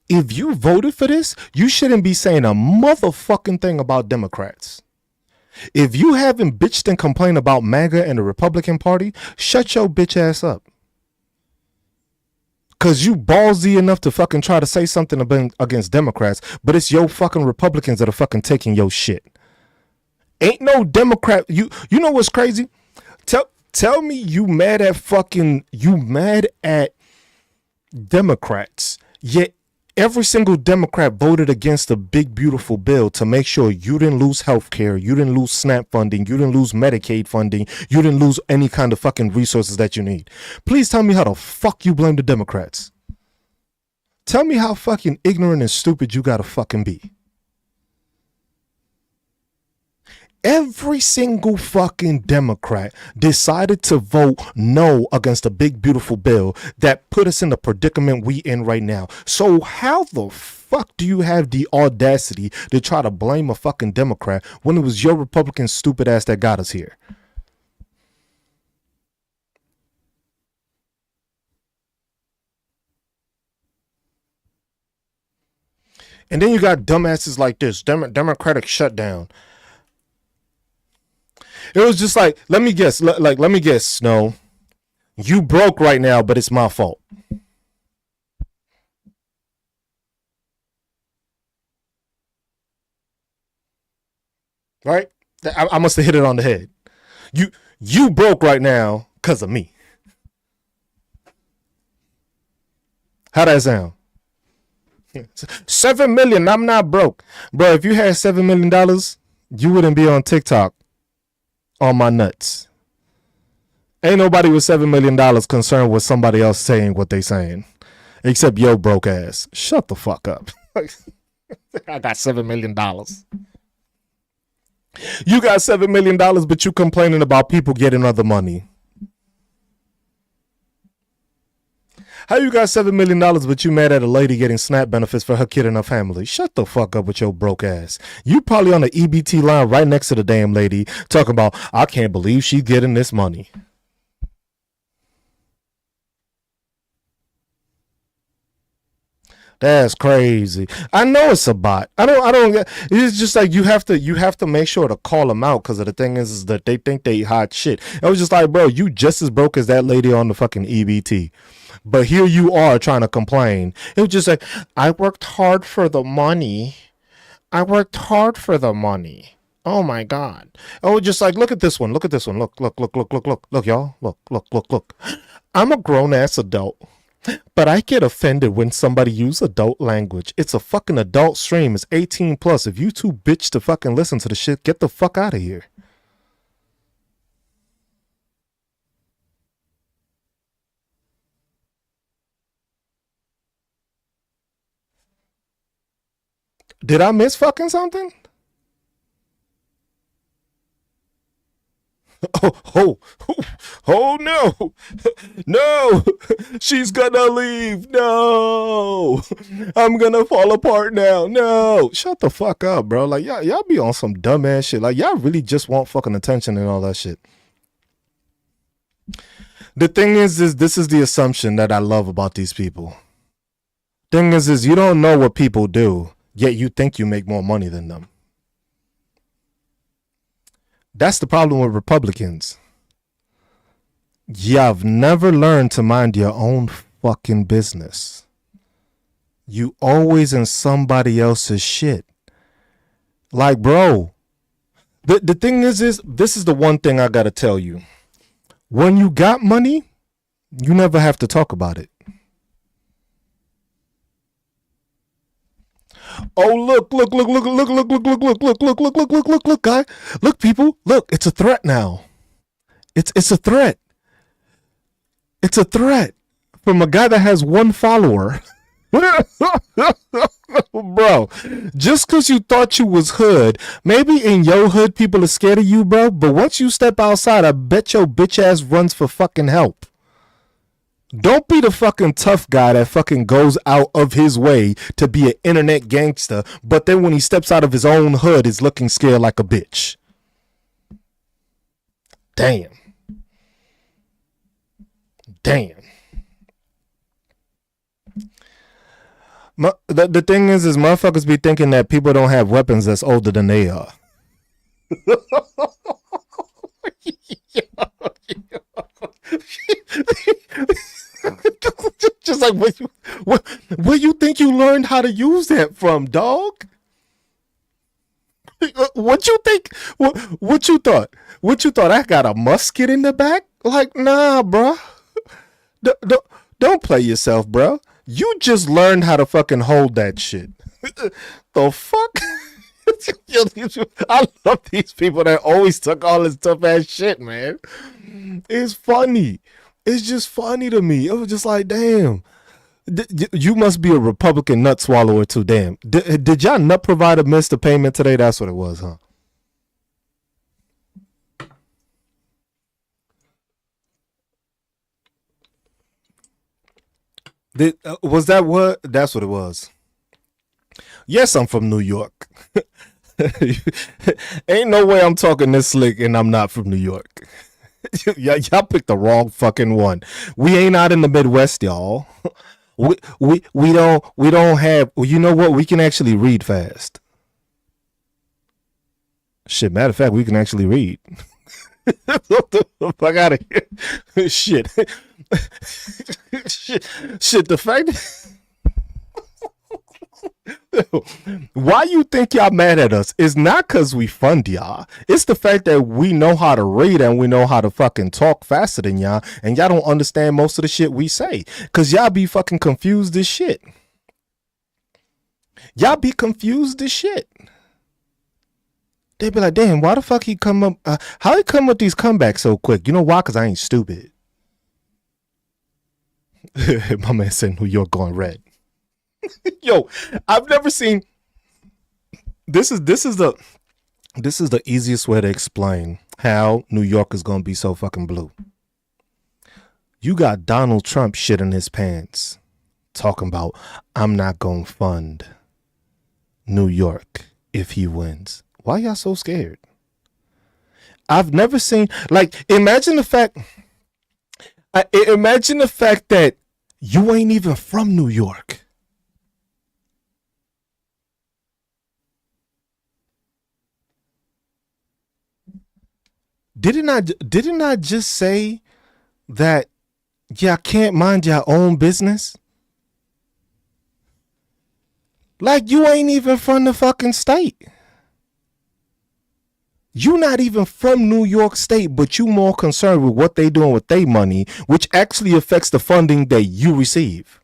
If you voted for this, you shouldn't be saying a motherfucking thing about Democrats. If you haven't bitched and complained about MAGA and the Republican Party, shut your bitch ass up. Cause you ballsy enough to fucking try to say something against Democrats, but it's your fucking Republicans that are fucking taking your shit. Ain't no Democrat. You know what's crazy? Tell me you mad at Democrats, yet every single Democrat voted against a big, beautiful bill to make sure you didn't lose health care, you didn't lose SNAP funding, you didn't lose Medicaid funding, you didn't lose any kind of fucking resources that you need. Please tell me how the fuck you blame the Democrats. Tell me how fucking ignorant and stupid you gotta fucking be. Every single fucking Democrat decided to vote no against a big, beautiful bill that put us in the predicament we in right now. So how the fuck do you have the audacity to try to blame a fucking Democrat when it was your Republican stupid ass that got us here? And then you got dumbasses like this, Democratic shutdown. It was just like, let me guess, Snow. You broke right now, but it's my fault. Right? I must have hit it on the head. You broke right now because of me. How that sound? 7 million. I'm not broke, bro. If you had $7 million, you wouldn't be on TikTok on my nuts. Ain't nobody with $7 million concerned with somebody else saying what they saying, except yo broke ass. Shut the fuck up. I got $7 million. You got $7 million, but you complaining about people getting other money. How you got $7 million, but you mad at a lady getting SNAP benefits for her kid and her family? Shut the fuck up with your broke ass. You probably on the EBT line right next to the damn lady talking about, I can't believe she's getting this money. That's crazy. I know it's a bot. I don't. It's just like you have to make sure to call them out because the thing is that they think they hot shit. I was just like, bro, you just as broke as that lady on the fucking EBT. But here you are trying to complain. It was just like, I worked hard for the money. I worked hard for the money. Oh my God. Oh, just like, look at this one. Look at this one. Look, y'all. Look. I'm a grown ass adult. But I get offended when somebody use adult language. It's a fucking adult stream. It's 18 plus. If you too bitch to fucking listen to the shit, get the fuck out of here. Did I miss fucking something? Oh no, no, she's gonna leave. No, I'm gonna fall apart now. No, shut the fuck up, bro. Like y'all be on some dumbass shit. Like y'all really just want fucking attention and all that shit. The thing is this is the assumption that I love about these people. Thing is you don't know what people do, yet you think you make more money than them. That's the problem with Republicans. You've never learned to mind your own fucking business. You always in somebody else's shit. Like, bro, the thing is this is the one thing I gotta tell you. When you got money, you never have to talk about it. Oh look, guy. Look, people, look, it's a threat now. It's a threat. It's a threat from a guy that has one follower. Bro, just because you thought you was hood, maybe in your hood people are scared of you, bro. But once you step outside, I bet your bitch ass runs for fucking help. Don't be the fucking tough guy that fucking goes out of his way to be an internet gangster, but then when he steps out of his own hood is looking scared like a bitch. Damn. Damn. The thing is motherfuckers be thinking that people don't have weapons that's older than they are. Just like where you think you learned how to use that from, dog? What you think? What you thought? What you thought? I got a musket in the back? Like, nah, bro. Don't play yourself, bro. You just learned how to fucking hold that shit. The fuck? I love these people that always took all this tough ass shit, man. It's funny. It's just funny to me. It was just like, damn. You must be a Republican nut swallower too. Damn. Did y'all nut provider miss the payment today? That's what it was, huh? Was that what? That's what it was. Yes, I'm from New York. Ain't no way I'm talking this slick and I'm not from New York. Y'all picked the wrong fucking one. We ain't out in the Midwest, y'all. We don't have. You know what? We can actually read fast. Shit. Matter of fact, we can actually read. What the fuck out of here? Shit. Shit. The fact. Why you think y'all mad at us? It's not because we fund y'all. It's the fact that we know how to read and we know how to fucking talk faster than y'all, and y'all don't understand most of the shit we say. Cause y'all be fucking confused as shit. Y'all be confused as shit. They be like, damn, why the fuck he come up? How he come with these comebacks so quick? You know why? Cause I ain't stupid. My man said New York going red. Yo, I've never seen. This is the easiest way to explain how New York is gonna be so fucking blue. You got Donald Trump shit in his pants, talking about I'm not gonna fund New York if he wins. Why y'all so scared? I've never seen like imagine the fact that you ain't even from New York. Didn't I just say that y'all can't mind your own business? Like you ain't even from the fucking state. You not even from New York State, but you more concerned with what they doing with their money, which actually affects the funding that you receive.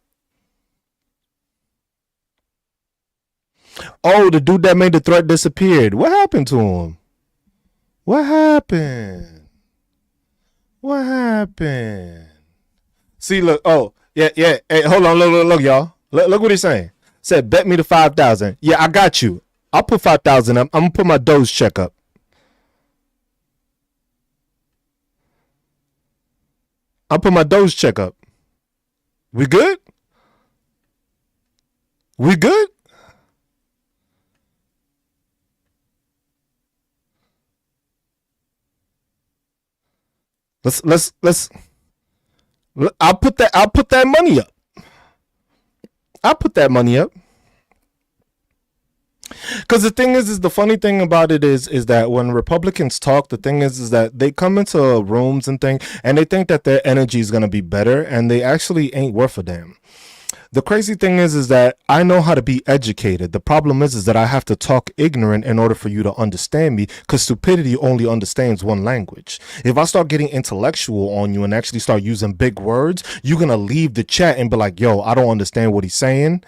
Oh, the dude that made the threat disappeared. What happened to him? What happened? What happened? See, look. Oh, yeah, yeah. Hey, hold on. Look, y'all. Look what he's saying. Said, bet me the 5,000. Yeah, I got you. I'll put 5,000 up. I'm gonna put my Doge check up. I'll put my Doge check up. We good? We good? Let's. I'll put that money up. I'll put that money up. Because the thing is the funny thing about it is that when Republicans talk, the thing is that they come into rooms and things, and they think that their energy is gonna be better, and they actually ain't worth a damn. The crazy thing is that I know how to be educated. The problem is that I have to talk ignorant in order for you to understand me, because stupidity only understands one language. If I start getting intellectual on you and actually start using big words, you're gonna leave the chat and be like, yo, I don't understand what he's saying.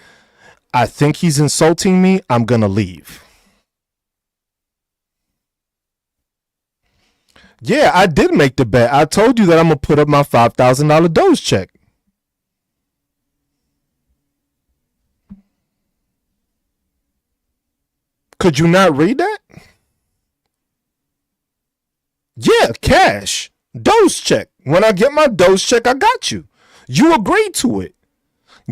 I think he's insulting me. I'm gonna leave. Yeah, I did make the bet. I told you that I'm gonna put up my $5,000 dose check. Could you not read that? Yeah, cash. Dose check. When I get my dose check, I got you. You agreed to it.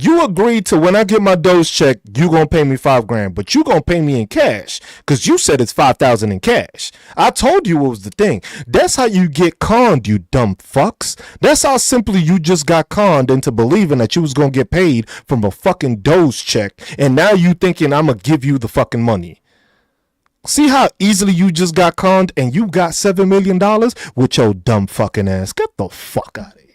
You agreed to when I get my dose check, you gonna pay me $5,000, but you gonna pay me in cash because you said it's 5,000 in cash. I told you it was the thing. That's how you get conned, you dumb fucks. That's how simply you just got conned into believing that you was gonna get paid from a fucking dose check, and now you thinking I'm gonna give you the fucking money. See how easily you just got conned, and you got $7 million with your dumb fucking ass. Get the fuck out of here.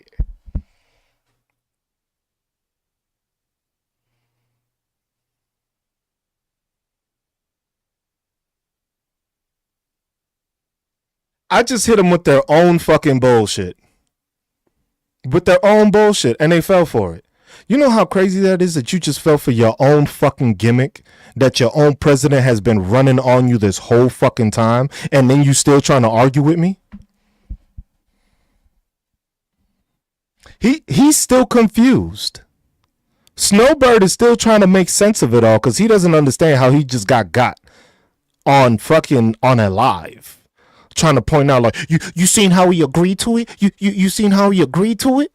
I just hit them with their own fucking bullshit. With their own bullshit, and they fell for it. You know how crazy that is that you just fell for your own fucking gimmick? That your own president has been running on you this whole fucking time, and then you still trying to argue with me? He's still confused. Snowbird is still trying to make sense of it all because he doesn't understand how he just got on fucking on a live. Trying to point out like you seen how he agreed to it? You seen how he agreed to it?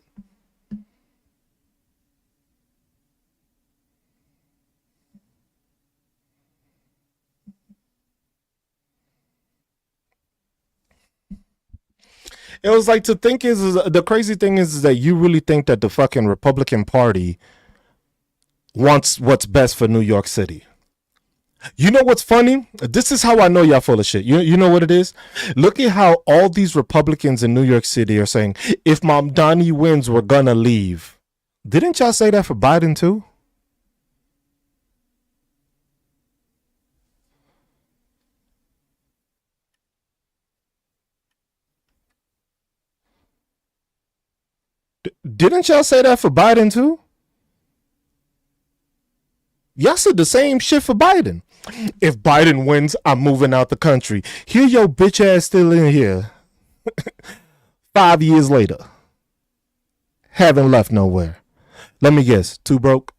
It was like to think is the crazy thing is that you really think that the fucking Republican Party wants what's best for New York City. You know what's funny? This is how I know y'all full of shit. You know what it is? Look at how all these Republicans in New York City are saying, if Mamdani wins, we're gonna leave. Didn't y'all say that for Biden too? Didn't y'all say that for Biden too? Y'all said the same shit for Biden. If Biden wins, I'm moving out the country. Here your bitch ass still in here 5 years later. Haven't left nowhere. Let me guess, too broke?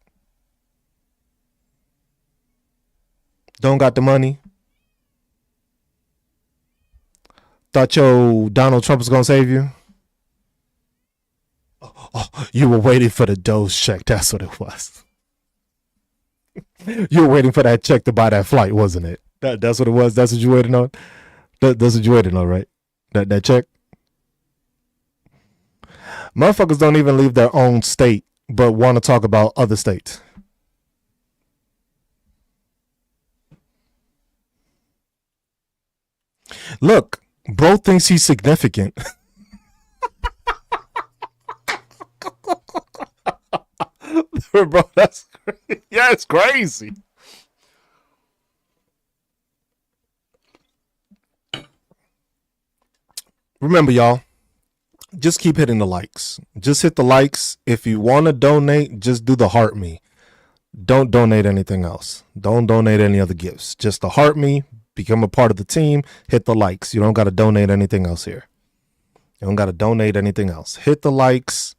Don't got the money? Thought your Donald Trump was gonna save you? Oh, you were waiting for the dose check. That's what it was. You were waiting for that check to buy that flight, wasn't it? That's what it was. That's what you waiting on. That's what you waiting on, right? That check. Motherfuckers don't even leave their own state, but want to talk about other states. Look, bro thinks he's significant. Bro, that's yeah, it's crazy. Remember, y'all, just keep hitting the likes. Just hit the likes. If you want to donate, just do the heart me. Don't donate anything else. Don't donate any other gifts. Just the heart me. Become a part of the team. Hit the likes. You don't got to donate anything else here. You don't got to donate anything else. Hit the likes.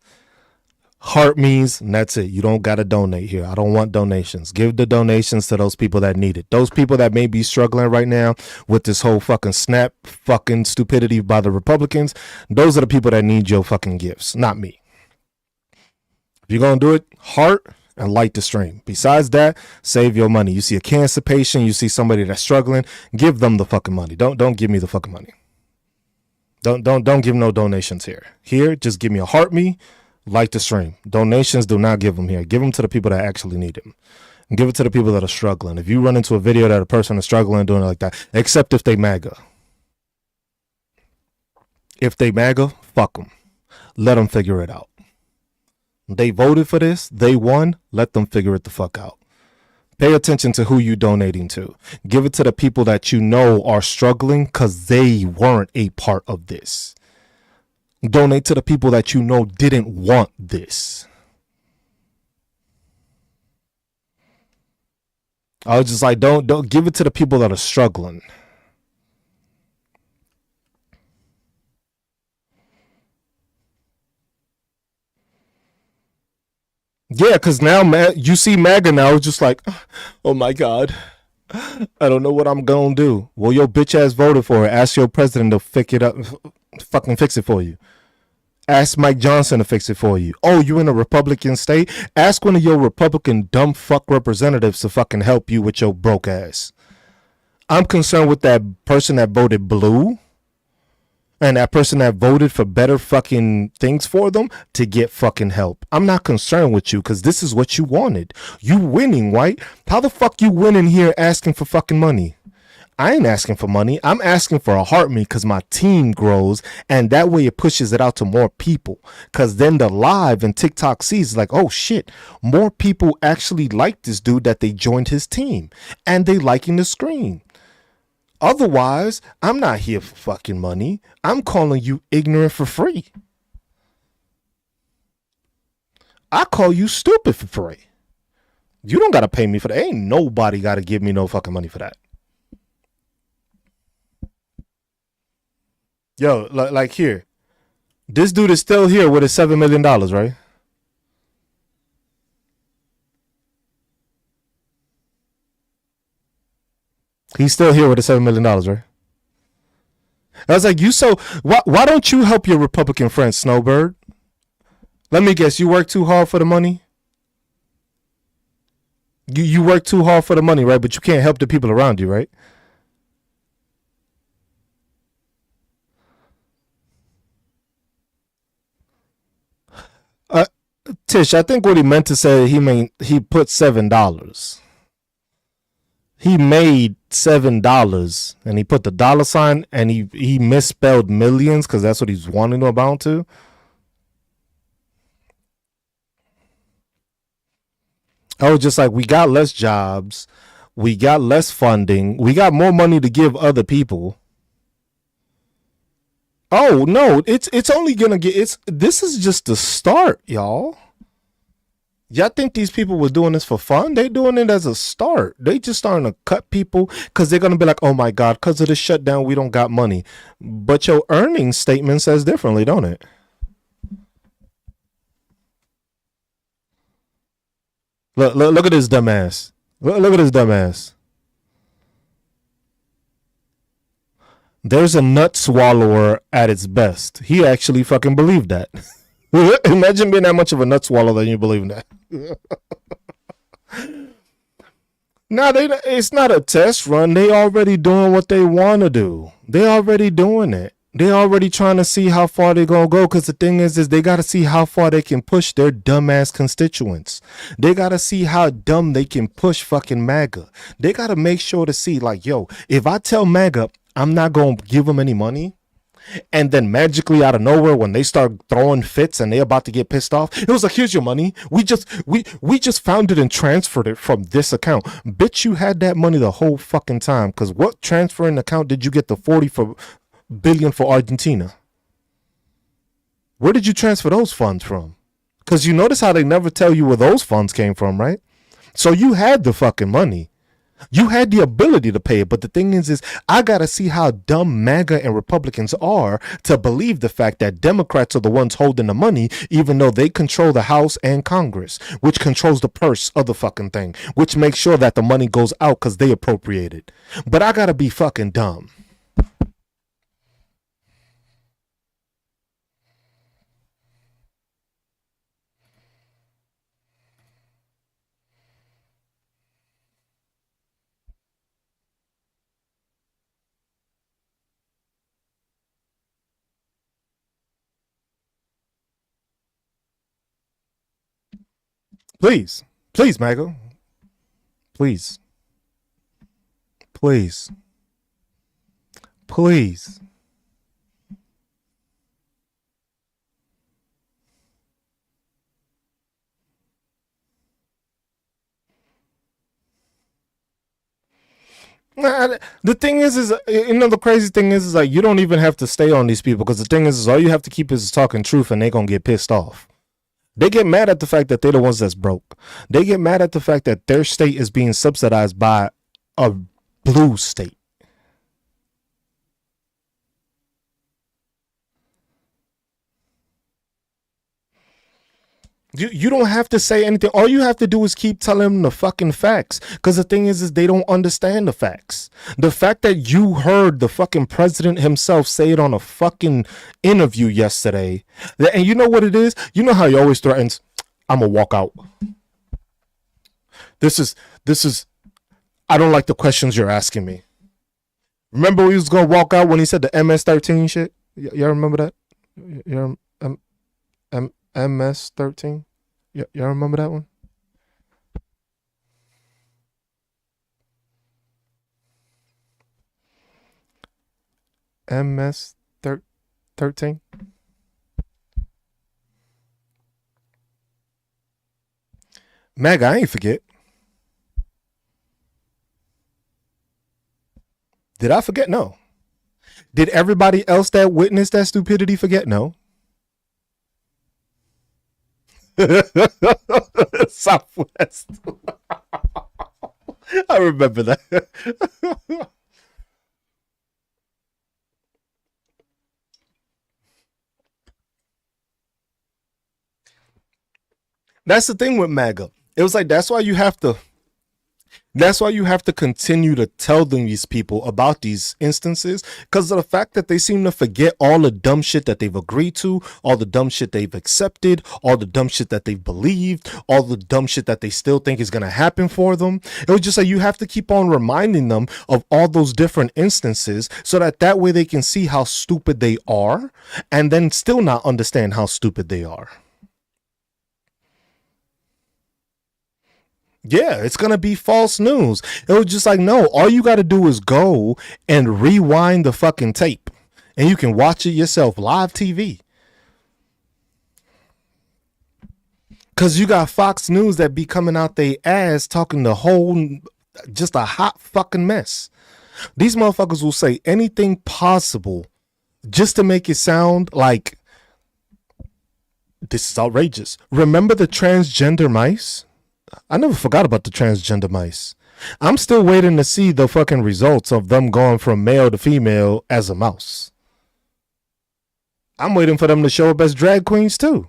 Heart means, and that's it. You don't got to donate here. I don't want donations. Give the donations to those people that need it. Those people that may be struggling right now with this whole fucking snap fucking stupidity by the Republicans. Those are the people that need your fucking gifts, not me. If you're going to do it, heart and like the stream. Besides that, save your money. You see a cancer patient, you see somebody that's struggling, give them the fucking money. Don't give me the fucking money. Don't give no donations here. Here, just give me a heart me. Like the stream. Donations, do not give them here. Give them to the people that actually need them. Give it to the people that are struggling. If you run into a video that a person is struggling doing it like that, except if they MAGA. If they MAGA, fuck them. Let them figure it out. They voted for this. They won. Let them figure it the fuck out. Pay attention to who you donating to. Give it to the people that you know are struggling because they weren't a part of this. Donate to the people that you know didn't want this. I was just like, don't give it to the people that are struggling. Yeah, because now you see MAGA now, it's just like, oh my God, I don't know what I'm going to do. Well, your bitch ass voted for it. Ask your president to fucking fix it for you. Ask Mike Johnson to fix it for you. Oh, you in a Republican state? Ask one of your Republican dumb fuck representatives to fucking help you with your broke ass. I'm concerned with that person that voted blue and that person that voted for better fucking things for them to get fucking help. I'm not concerned with you because this is what you wanted. You winning, right? How the fuck you winning here asking for fucking money? I ain't asking for money. I'm asking for a heartbeat because my team grows, and that way it pushes it out to more people. Because then the live and TikTok sees like, oh shit, more people actually like this dude that they joined his team, and they liking the screen. Otherwise, I'm not here for fucking money. I'm calling you ignorant for free. I call you stupid for free. You don't gotta pay me for that. Ain't nobody gotta give me no fucking money for that. Yo, like here, this dude is still here with his $7 million, right? He's still here with his $7 million, right? I was like, you so why don't you help your Republican friend Snowbird? Let me guess, you work too hard for the money. You work too hard for the money, right? But you can't help the people around you, right? Uh, Tish, I think what he meant to say, he put $7. He made $7 and he put the dollar sign and he misspelled millions because that's what he's wanting to amount to. I was just like, we got less jobs, we got less funding, we got more money to give other people. Oh no, it's only gonna get it's this is just the start, y'all. Y'all think these people were doing this for fun? They doing it as a start. They just starting to cut people because they're gonna be like, oh my God, because of the shutdown, we don't got money. But your earnings statement says differently, don't it? Look at this dumbass. Look at this dumbass. There's a nut swallower at its best. He actually fucking believed that. Imagine being that much of a nut swallower that you believe in that. No, it's not a test run. They already doing what they want to do. They already doing it. They already trying to see how far they gonna go. Cause the thing is they gotta see how far they can push their dumbass constituents. They gotta see how dumb they can push fucking MAGA. They gotta make sure to see like, yo, if I tell MAGA I'm not gonna give them any money, and then magically out of nowhere when they start throwing fits and they about to get pissed off, it was like, here's your money, we just found it and transferred it from this account. Bitch, you had that money the whole fucking time, because what transferring account did you get the 40 billion for Argentina? Where did you transfer those funds from? Because you notice how they never tell you where those funds came from, right? So you had the fucking money. You had the ability to pay it, but the thing is I gotta see how dumb MAGA and Republicans are to believe the fact that Democrats are the ones holding the money, even though they control the House and Congress, which controls the purse of the fucking thing, which makes sure that the money goes out because they appropriate it. But I gotta be fucking dumb. Please, please, MAGA. Please, please, please. The thing is the crazy thing is like you don't even have to stay on these people because the thing is all you have to keep is talking truth and they gonna get pissed off. They get mad at the fact that they're the ones that's broke. They get mad at the fact that their state is being subsidized by a blue state. You don't have to say anything. All you have to do is keep telling them the fucking facts. Because the thing is they don't understand the facts. The fact that you heard the fucking president himself say it on a fucking interview yesterday, and you know what it is? You know how he always threatens, I'm gonna walk out. This is I don't like the questions you're asking me. Remember he was gonna walk out when he said the MS-13 shit? Y'all remember that? Y'all MS-13? Y'all remember that one? MS-13? Mag, I ain't forget. Did I forget? No. Did everybody else that witnessed that stupidity forget? No. Southwest. I remember that. That's the thing with MAGA. It was like that's why you have to continue to tell them these people about these instances because of the fact that they seem to forget all the dumb shit that they've agreed to, all the dumb shit they've accepted, all the dumb shit that they've believed, all the dumb shit that they still think is going to happen for them. It was just like you have to keep on reminding them of all those different instances so that way they can see how stupid they are and then still not understand how stupid they are. Yeah, it's gonna be false news. It was just like, no, all you gotta do is go and rewind the fucking tape. And you can watch it yourself, live TV. Cause you got Fox News that be coming out they ass talking the whole just a hot fucking mess. These motherfuckers will say anything possible just to make it sound like this is outrageous. Remember the transgender mice? I never forgot about the transgender mice. I'm still waiting to see the fucking results of them going from male to female as a mouse. I'm waiting for them to show up as drag queens too.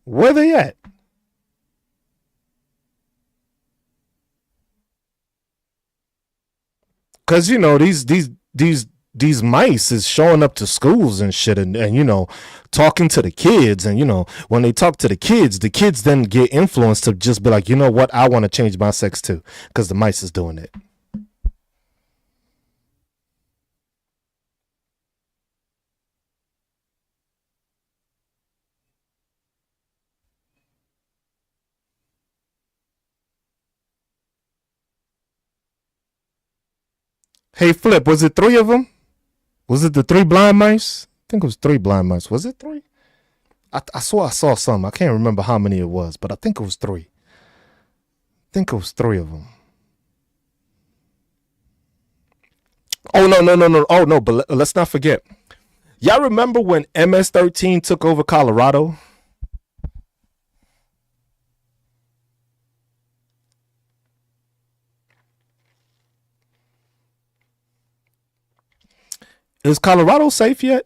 Where they at? Cause these mice is showing up to schools and shit and talking to the kids and when they talk to the kids then get influenced to just be like, you know what, I want to change my sex too because the mice is doing it. Hey Flip, was it three of them? Was it the three blind mice? I think it was three blind mice. Was it three? I saw some. I can't remember how many it was, but I think it was three. I think it was three of them. Oh no no no no! Oh no! But let's not forget. Y'all remember when MS-13 took over Colorado? Is Colorado safe yet?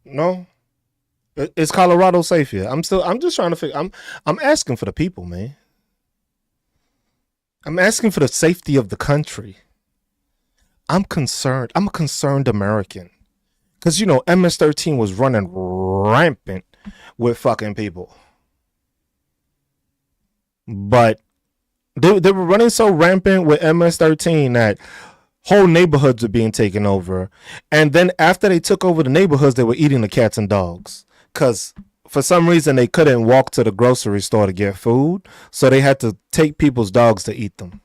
No. Is Colorado safe yet? I'm just trying to figure. I'm asking for the people, man. I'm asking for the safety of the country. I'm concerned. I'm a concerned American because MS-13 was running rampant with fucking people, but they were running so rampant with MS-13 that Whole neighborhoods were being taken over. And then after they took over the neighborhoods, they were eating the cats and dogs. Because for some reason, they couldn't walk to the grocery store to get food. So they had to take people's dogs to eat them.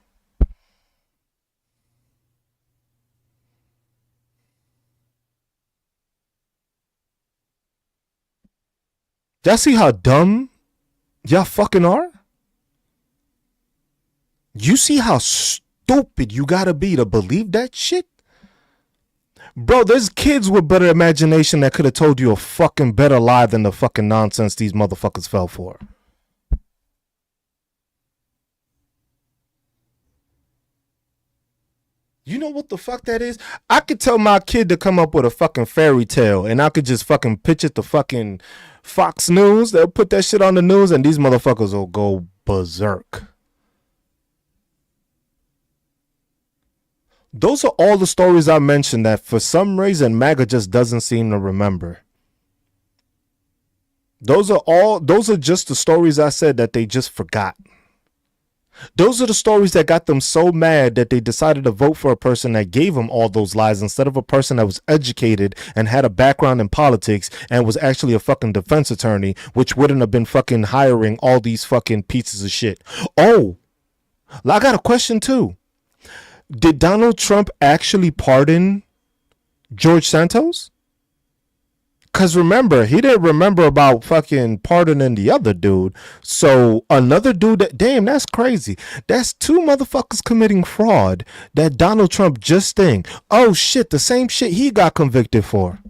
Y'all see how dumb y'all fucking are? You see how stupid you gotta be to believe that shit? Bro, there's kids with better imagination that could have told you a fucking better lie than the fucking nonsense these motherfuckers fell for. You know what the fuck that is? I could tell my kid to come up with a fucking fairy tale and I could just fucking pitch it to fucking Fox News. They'll put that shit on the news and these motherfuckers will go berserk. Those are all the stories I mentioned that for some reason MAGA just doesn't seem to remember. Those are just the stories I said that they just forgot. Those are the stories that got them so mad that they decided to vote for a person that gave them all those lies instead of a person that was educated and had a background in politics and was actually a fucking defense attorney, which wouldn't have been fucking hiring all these fucking pieces of shit. Oh, I got a question too. Did Donald Trump actually pardon George Santos? Because remember, he didn't remember about fucking pardoning the other dude. So another dude that, damn, that's crazy. That's two motherfuckers committing fraud that Donald Trump just thing. Oh shit, the same shit he got convicted for.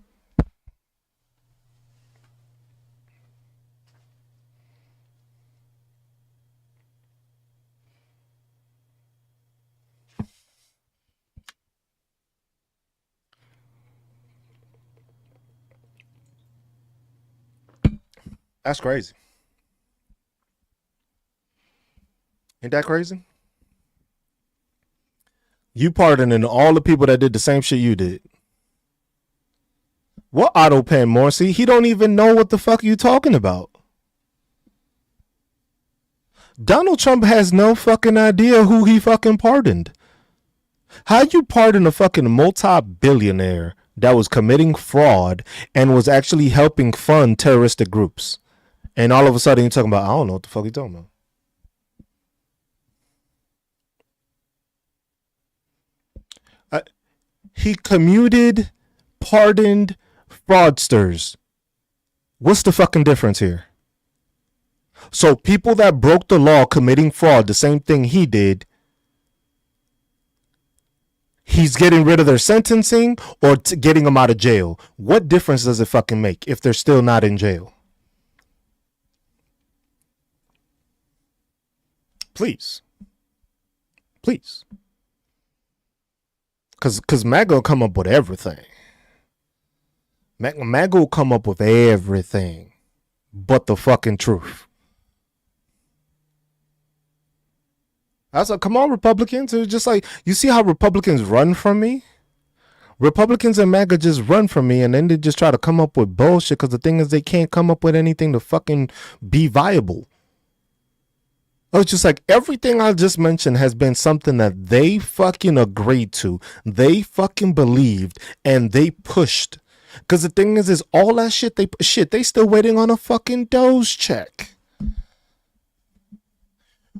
That's crazy. Ain't that crazy? You pardoning all the people that did the same shit you did. What auto pen, Morrissey? He don't even know what the fuck you talking about. Donald Trump has no fucking idea who he fucking pardoned. How you pardon a fucking multi-billionaire that was committing fraud and was actually helping fund terroristic groups? And all of a sudden you're talking about, I don't know what the fuck you talking about. Uh, he commuted, pardoned fraudsters. What's the fucking difference here? So people that broke the law committing fraud, the same thing he did, he's getting rid of their sentencing or getting them out of jail. What difference does it fucking make if they're still not in jail? Please. Please. Because MAGA will come up with everything. MAGA will come up with everything but the fucking truth. I was like, come on, Republicans. It's just like, you see how Republicans run from me? Republicans and MAGA just run from me and then they just try to come up with bullshit because the thing is they can't come up with anything to fucking be viable. It's just like everything I just mentioned has been something that they fucking agreed to, they fucking believed, and they pushed. Because the thing is all that shit they still waiting on a fucking Doge check.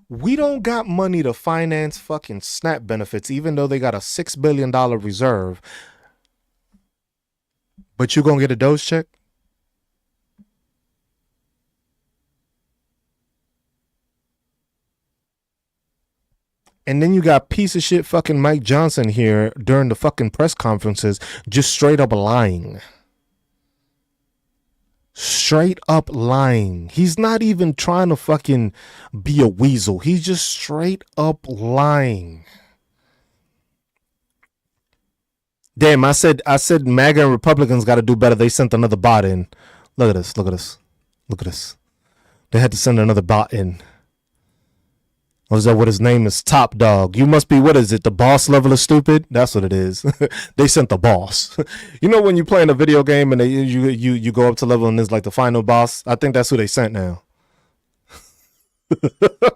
We don't got money to finance fucking SNAP benefits, even though they got a $6 billion reserve. But you gonna get a Doge check? And then you got piece of shit fucking Mike Johnson here during the fucking press conferences just straight up lying. Straight up lying. He's not even trying to fucking be a weasel. He's just straight up lying. Damn, I said MAGA and Republicans got to do better. They sent another bot in. Look at this. Look at this. Look at this. They had to send another bot in. Or is that what his name is? Top Dog. You must be, what is it? The boss level of stupid? That's what it is. They sent the boss. You know when you play in a video game and you go up to level and there's like the final boss? I think that's who they sent now.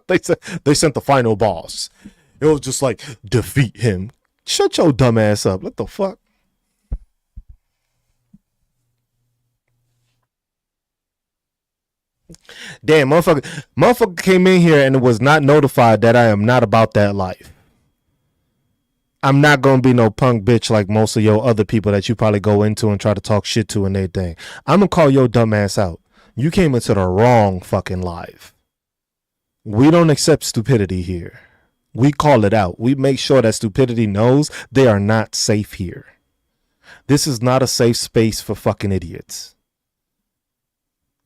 They sent the final boss. It was just like, defeat him. Shut your dumb ass up. What the fuck? Damn, motherfucker came in here and was not notified that I am not about that life. I'm not gonna be no punk bitch like most of your other people that you probably go into and try to talk shit to and everything. I'm gonna call your dumb ass out. You came into the wrong fucking live. We don't accept stupidity here. We call it out. We make sure that stupidity knows they are not safe here. This is not a safe space for fucking idiots.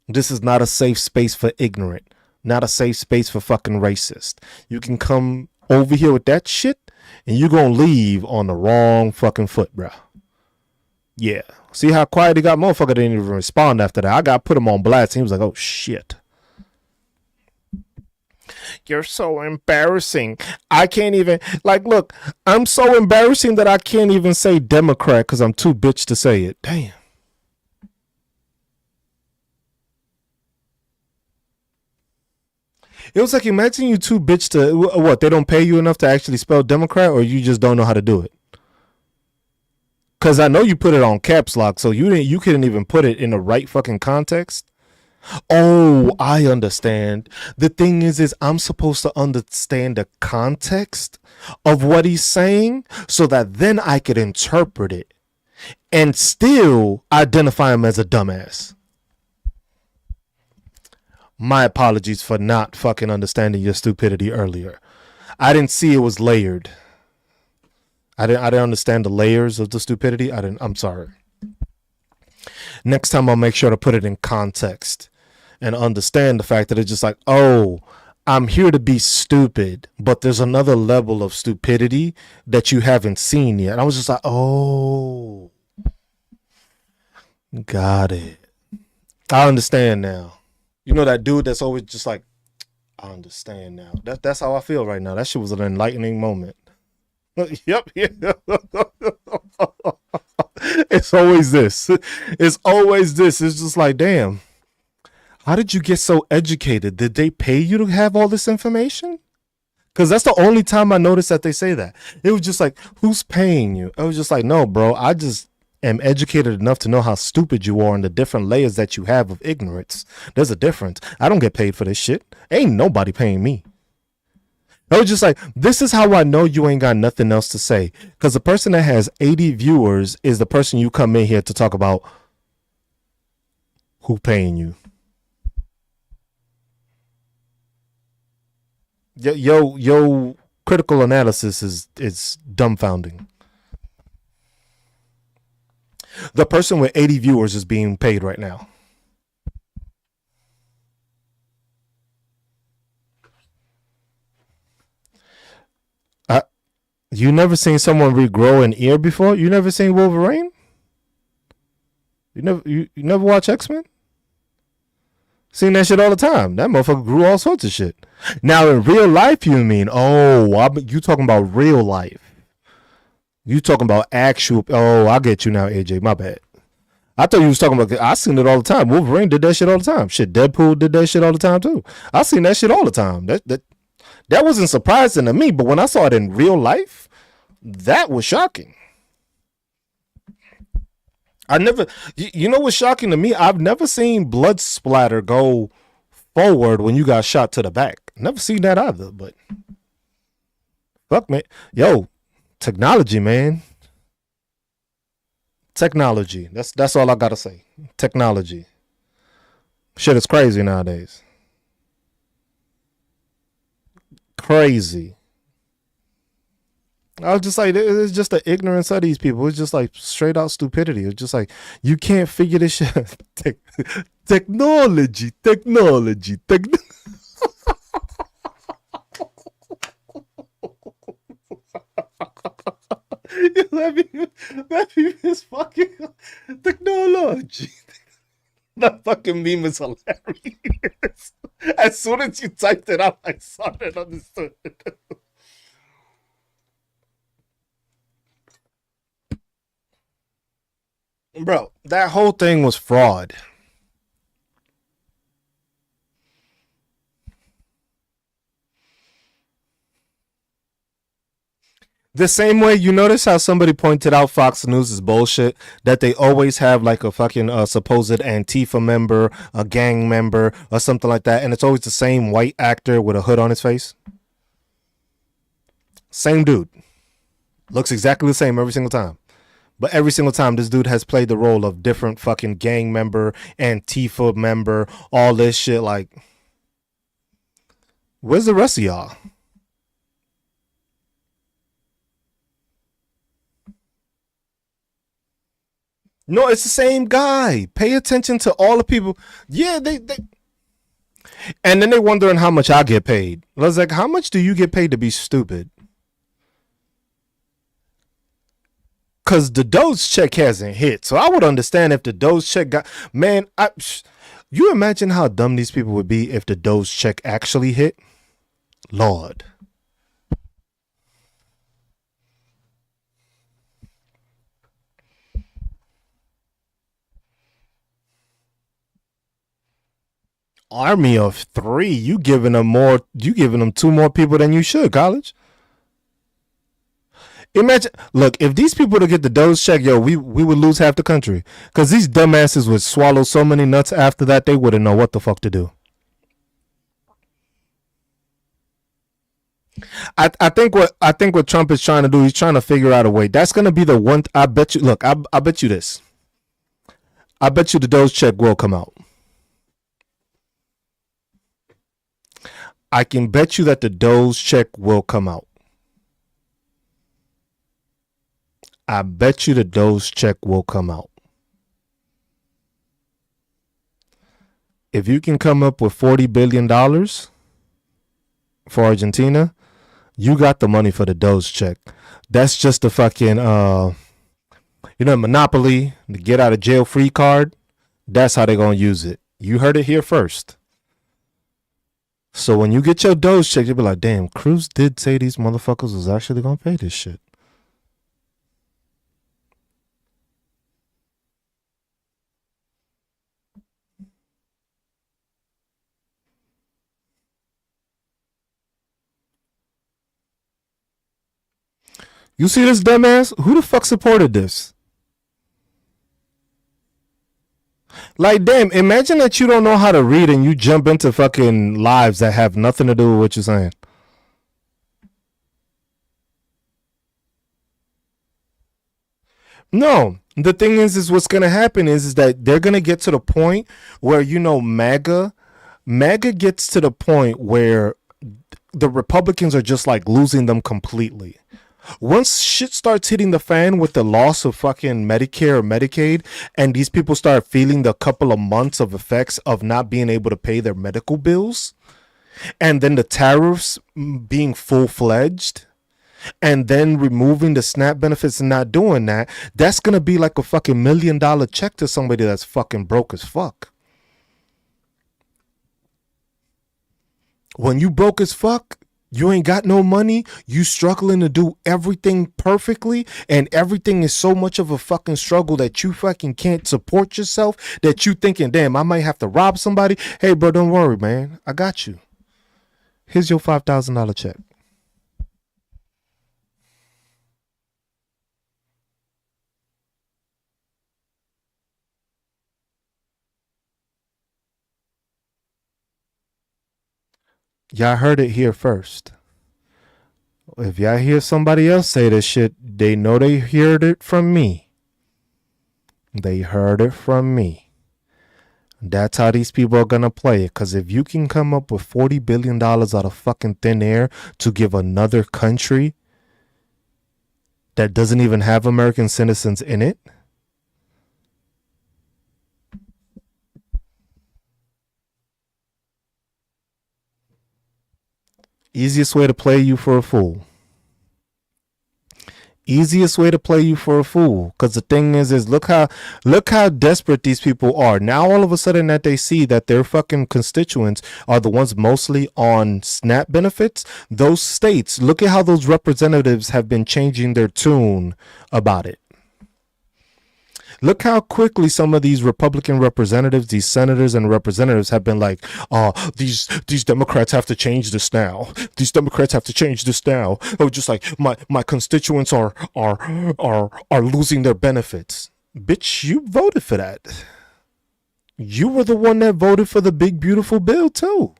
This is not a safe space for ignorant. Not a safe space for fucking racist. You can come over here with that shit and you're gonna leave on the wrong fucking foot, bro. Yeah. See how quiet he got? Motherfucker didn't even respond after that. I got put him on blast. He was like, oh shit. You're so embarrassing. I can't even, like, look, I'm so embarrassing that I can't even say Democrat because I'm too bitch to say it. Damn. It was like, imagine you too bitch to, what, they don't pay you enough to actually spell Democrat, or you just don't know how to do it? Because I know you put it on caps lock, so you couldn't even put it in the right fucking context. Oh, I understand. The thing is I'm supposed to understand the context of what he's saying so that then I could interpret it and still identify him as a dumbass. My apologies for not fucking understanding your stupidity earlier. I didn't see it was layered. I didn't understand the layers of the stupidity. I'm sorry. Next time I'll make sure to put it in context and understand the fact that it's just like, oh, I'm here to be stupid, but there's another level of stupidity that you haven't seen yet. I was just like, oh, got it. I understand now. You know that dude that's always just like, I understand now. That's how I feel right now. That shit was an enlightening moment. Yep. It's always this. It's always this. It's just like, damn. How did you get so educated? Did they pay you to have all this information? Because that's the only time I noticed that they say that. It was just like, who's paying you? I was just like, no, bro. I just am educated enough to know how stupid you are and the different layers that you have of ignorance. There's a difference. I don't get paid for this shit. Ain't nobody paying me. I was just like, this is how I know you ain't got nothing else to say. Because the person that has 80 viewers is the person you come in here to talk about who paying you. Yo, critical analysis is dumbfounding. The person with 80 viewers is being paid right now. You never seen someone regrow an ear before? You never seen Wolverine? You never watch X-Men? Seen that shit all the time. That motherfucker grew all sorts of shit. Now in real life, you mean? Oh, you talking about real life? You talking about actual? Oh, I get you now, AJ. My bad. I thought you was talking about. I seen it all the time. Wolverine did that shit all the time. Shit, Deadpool did that shit all the time too. I seen that shit all the time. That wasn't surprising to me, but when I saw it in real life, that was shocking. I never, you know what's shocking to me? I've never seen blood splatter go forward when you got shot to the back. Never seen that either, but fuck, man. Yo, technology, man. Technology. That's all I gotta say. Technology. Shit is crazy nowadays. Crazy. I was just like, it's just the ignorance of these people. It's just like straight out stupidity. It's just like, you can't figure this shit. Technology. That meme is fucking technology. That fucking meme is hilarious. As soon as you typed it out, I saw it and understood it. Bro, that whole thing was fraud. The same way, you notice how somebody pointed out Fox News is bullshit, that they always have like a fucking supposed Antifa member, a gang member, or something like that, and it's always the same white actor with a hood on his face. Same dude. Looks exactly the same every single time. But every single time, this dude has played the role of different fucking gang member, Antifa member, all this shit. Like, where's the rest of y'all? No, it's the same guy. Pay attention to all the people. Yeah, they and then they wondering how much I get paid. I was like, how much do you get paid to be stupid? Cause the Doge check hasn't hit. So I would understand if the Doge check got, man, you imagine how dumb these people would be if the Doge check actually hit? Lord. Army of three. You giving them two more people than you should, college. Imagine, look, if these people to get the Doge check, yo, we would lose half the country. Cause these dumbasses would swallow so many nuts after that they wouldn't know what the fuck to do. I think what Trump is trying to do, he's trying to figure out a way. That's gonna be the one. I bet you. Look, I bet you this. I bet you the Doge check will come out. I can bet you that the Doge check will come out. I bet you the Doge check will come out. If you can come up with $40 billion for Argentina, you got the money for the Doge check. That's just a fucking Monopoly, the get out of jail free card. That's how they're gonna use it. You heard it here first. So when you get your Doge check, you'll be like, damn, Cruz did say these motherfuckers was actually gonna pay this shit. You see this dumbass? Who the fuck supported this? Like, damn, imagine that you don't know how to read and you jump into fucking lives that have nothing to do with what you're saying. No, the thing is what's gonna happen is that they're gonna get to the point where MAGA gets to the point where the Republicans are just like losing them completely. Once shit starts hitting the fan with the loss of fucking Medicare or Medicaid, and these people start feeling the couple of months of effects of not being able to pay their medical bills, and then the tariffs being full fledged, and then removing the SNAP benefits and not doing that, that's gonna be like a fucking $1 million check to somebody that's fucking broke as fuck. When you broke as fuck, you ain't got no money, you struggling to do everything perfectly, and everything is so much of a fucking struggle that you fucking can't support yourself, that you thinking, damn, I might have to rob somebody. Hey, bro, don't worry, man. I got you. Here's your $5,000 check. Y'all heard it here first. If y'all hear somebody else say this shit, they know they heard it from me. They heard it from me. That's how these people are gonna play it. Cause if you can come up with $40 billion out of fucking thin air to give another country that doesn't even have American citizens in it, easiest way to play you for a fool. Easiest way to play you for a fool. Because the thing is look how desperate these people are. Now all of a sudden that they see that their fucking constituents are the ones mostly on SNAP benefits, those states, look at how those representatives have been changing their tune about it. Look how quickly some of these Republican representatives, these senators and representatives have been like, these Democrats have to change this now. These Democrats have to change this now. Oh, just like my constituents are losing their benefits. Bitch, you voted for that. You were the one that voted for the big beautiful bill too.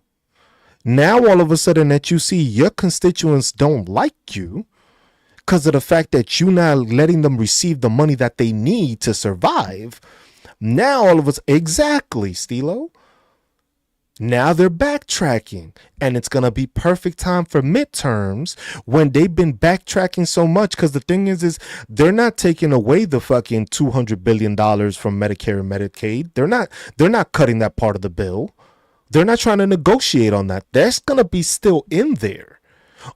Now all of a sudden that you see your constituents don't like you because of the fact that you're not letting them receive the money that they need to survive. Now all of us, exactly, Stilo. Now they're backtracking, and it's going to be perfect time for midterms when they've been backtracking so much. Because the thing is they're not taking away the fucking $200 billion from Medicare and Medicaid. They're not cutting that part of the bill. They're not trying to negotiate on that. That's going to be still in there.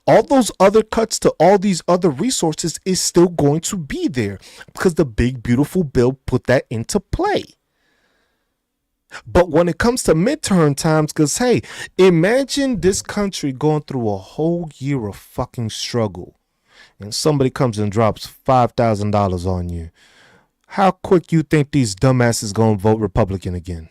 All those other cuts to all these other resources is still going to be there because the big beautiful bill put that into play. But when it comes to midterm times, because hey, imagine this country going through a whole year of fucking struggle and somebody comes and drops $5,000 on you. How quick you think these dumbasses gonna vote Republican again?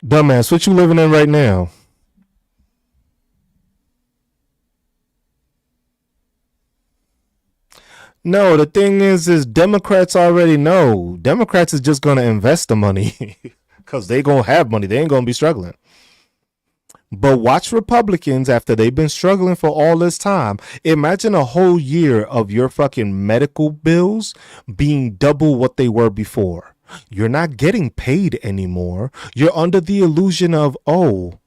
Dumbass, what you living in right now? No, the thing is Democrats already know. Democrats is just gonna invest the money because they gonna have money. They ain't gonna be struggling. But watch Republicans after they've been struggling for all this time. Imagine a whole year of your fucking medical bills being double what they were before. You're not getting paid anymore. You're under the illusion of, oh,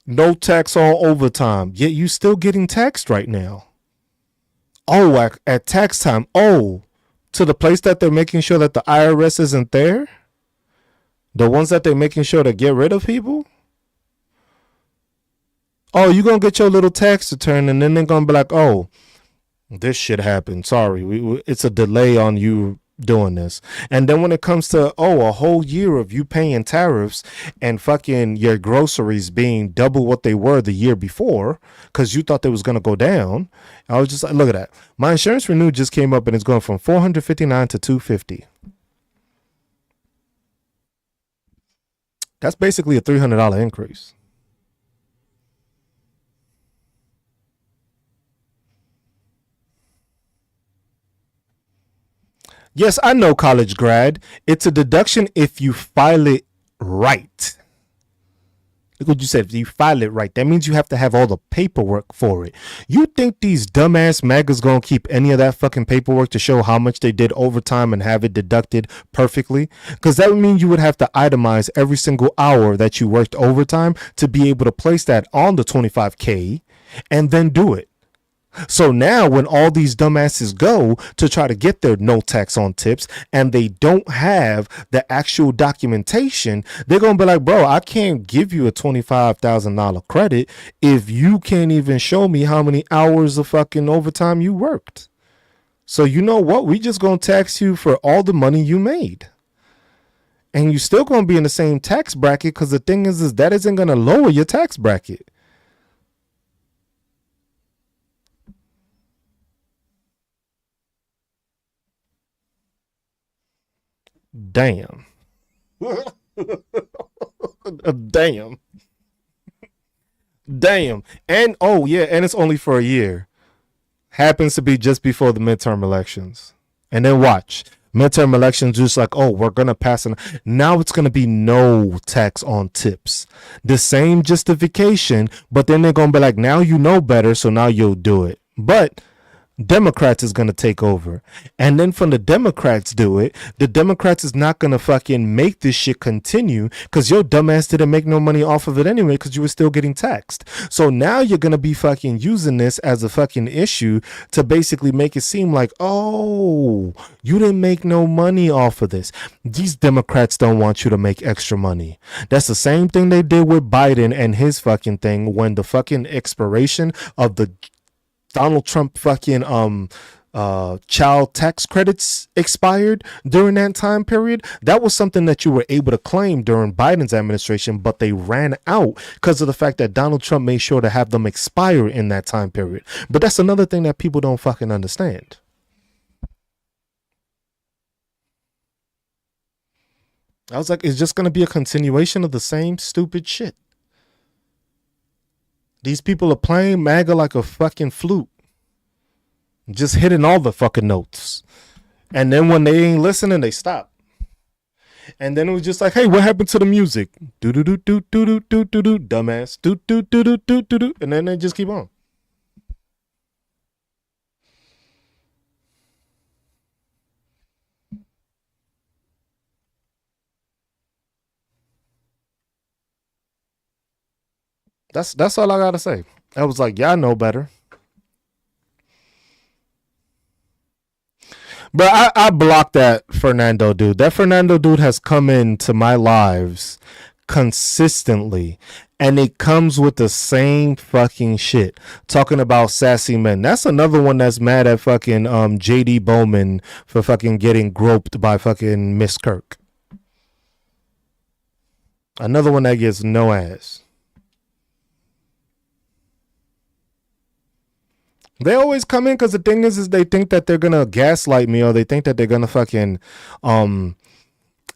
no tax on overtime. Yet you still getting taxed right now. Oh, at tax time. Oh, to the place that they're making sure that the IRS isn't there? The ones that they're making sure to get rid of people? Oh, you're going to get your little tax return and then they're going to be like, oh, this shit happened. Sorry. It's a delay on you doing this. And then when it comes to, oh, a whole year of you paying tariffs and fucking your groceries being double what they were the year before because you thought they was going to go down. I was just like, look at that. My insurance renew just came up and it's going from $459 to $250. That's basically a $300 increase. Yes, I know, college grad. It's a deduction if you file it right. Look what you said. If you file it right, that means you have to have all the paperwork for it. You think these dumbass MAGAs gonna keep any of that fucking paperwork to show how much they did overtime and have it deducted perfectly? Because that would mean you would have to itemize every single hour that you worked overtime to be able to place that on the 25K and then do it. So now when all these dumbasses go to try to get their no tax on tips and they don't have the actual documentation, they're going to be like, bro, I can't give you a $25,000 credit if you can't even show me how many hours of fucking overtime you worked. So you know what? We just going to tax you for all the money you made. And you still going to be in the same tax bracket because the thing is that isn't going to lower your tax bracket. Damn. Damn. Damn. And oh yeah, and it's only for a year. Happens to be just before the midterm elections. And then watch. Midterm elections just like, oh, we're gonna pass it. Now it's gonna be no tax on tips. The same justification, but then they're gonna be like, now you know better, so now you'll do it. But Democrats is going to take over. And then from the Democrats do it, the Democrats is not going to fucking make this shit continue because your dumbass didn't make no money off of it anyway because you were still getting taxed. So now you're going to be fucking using this as a fucking issue to basically make it seem like, oh, you didn't make no money off of this. These Democrats don't want you to make extra money. That's the same thing they did with Biden and his fucking thing when the fucking expiration of the Donald Trump fucking child tax credits expired during that time period. That was something that you were able to claim during Biden's administration, but they ran out because of the fact that Donald Trump made sure to have them expire in that time period. But that's another thing that people don't fucking understand. I was like, it's just gonna be a continuation of the same stupid shit. These people are playing MAGA like a fucking flute, just hitting all the fucking notes. And then when they ain't listening, they stop. And then it was just like, hey, what happened to the music? Do do do do do do do do do, dumbass. Do do do do do do do. And then they just keep on. That's all I gotta say. I was like, y'all know better. But I blocked that Fernando dude. That Fernando dude has come into my lives consistently. And it comes with the same fucking shit. Talking about sassy men. That's another one that's mad at fucking JD Bowman for fucking getting groped by fucking Miss Kirk. Another one that gets no ass. They always come in because the thing is they think that they're gonna gaslight me or they think that they're gonna fucking um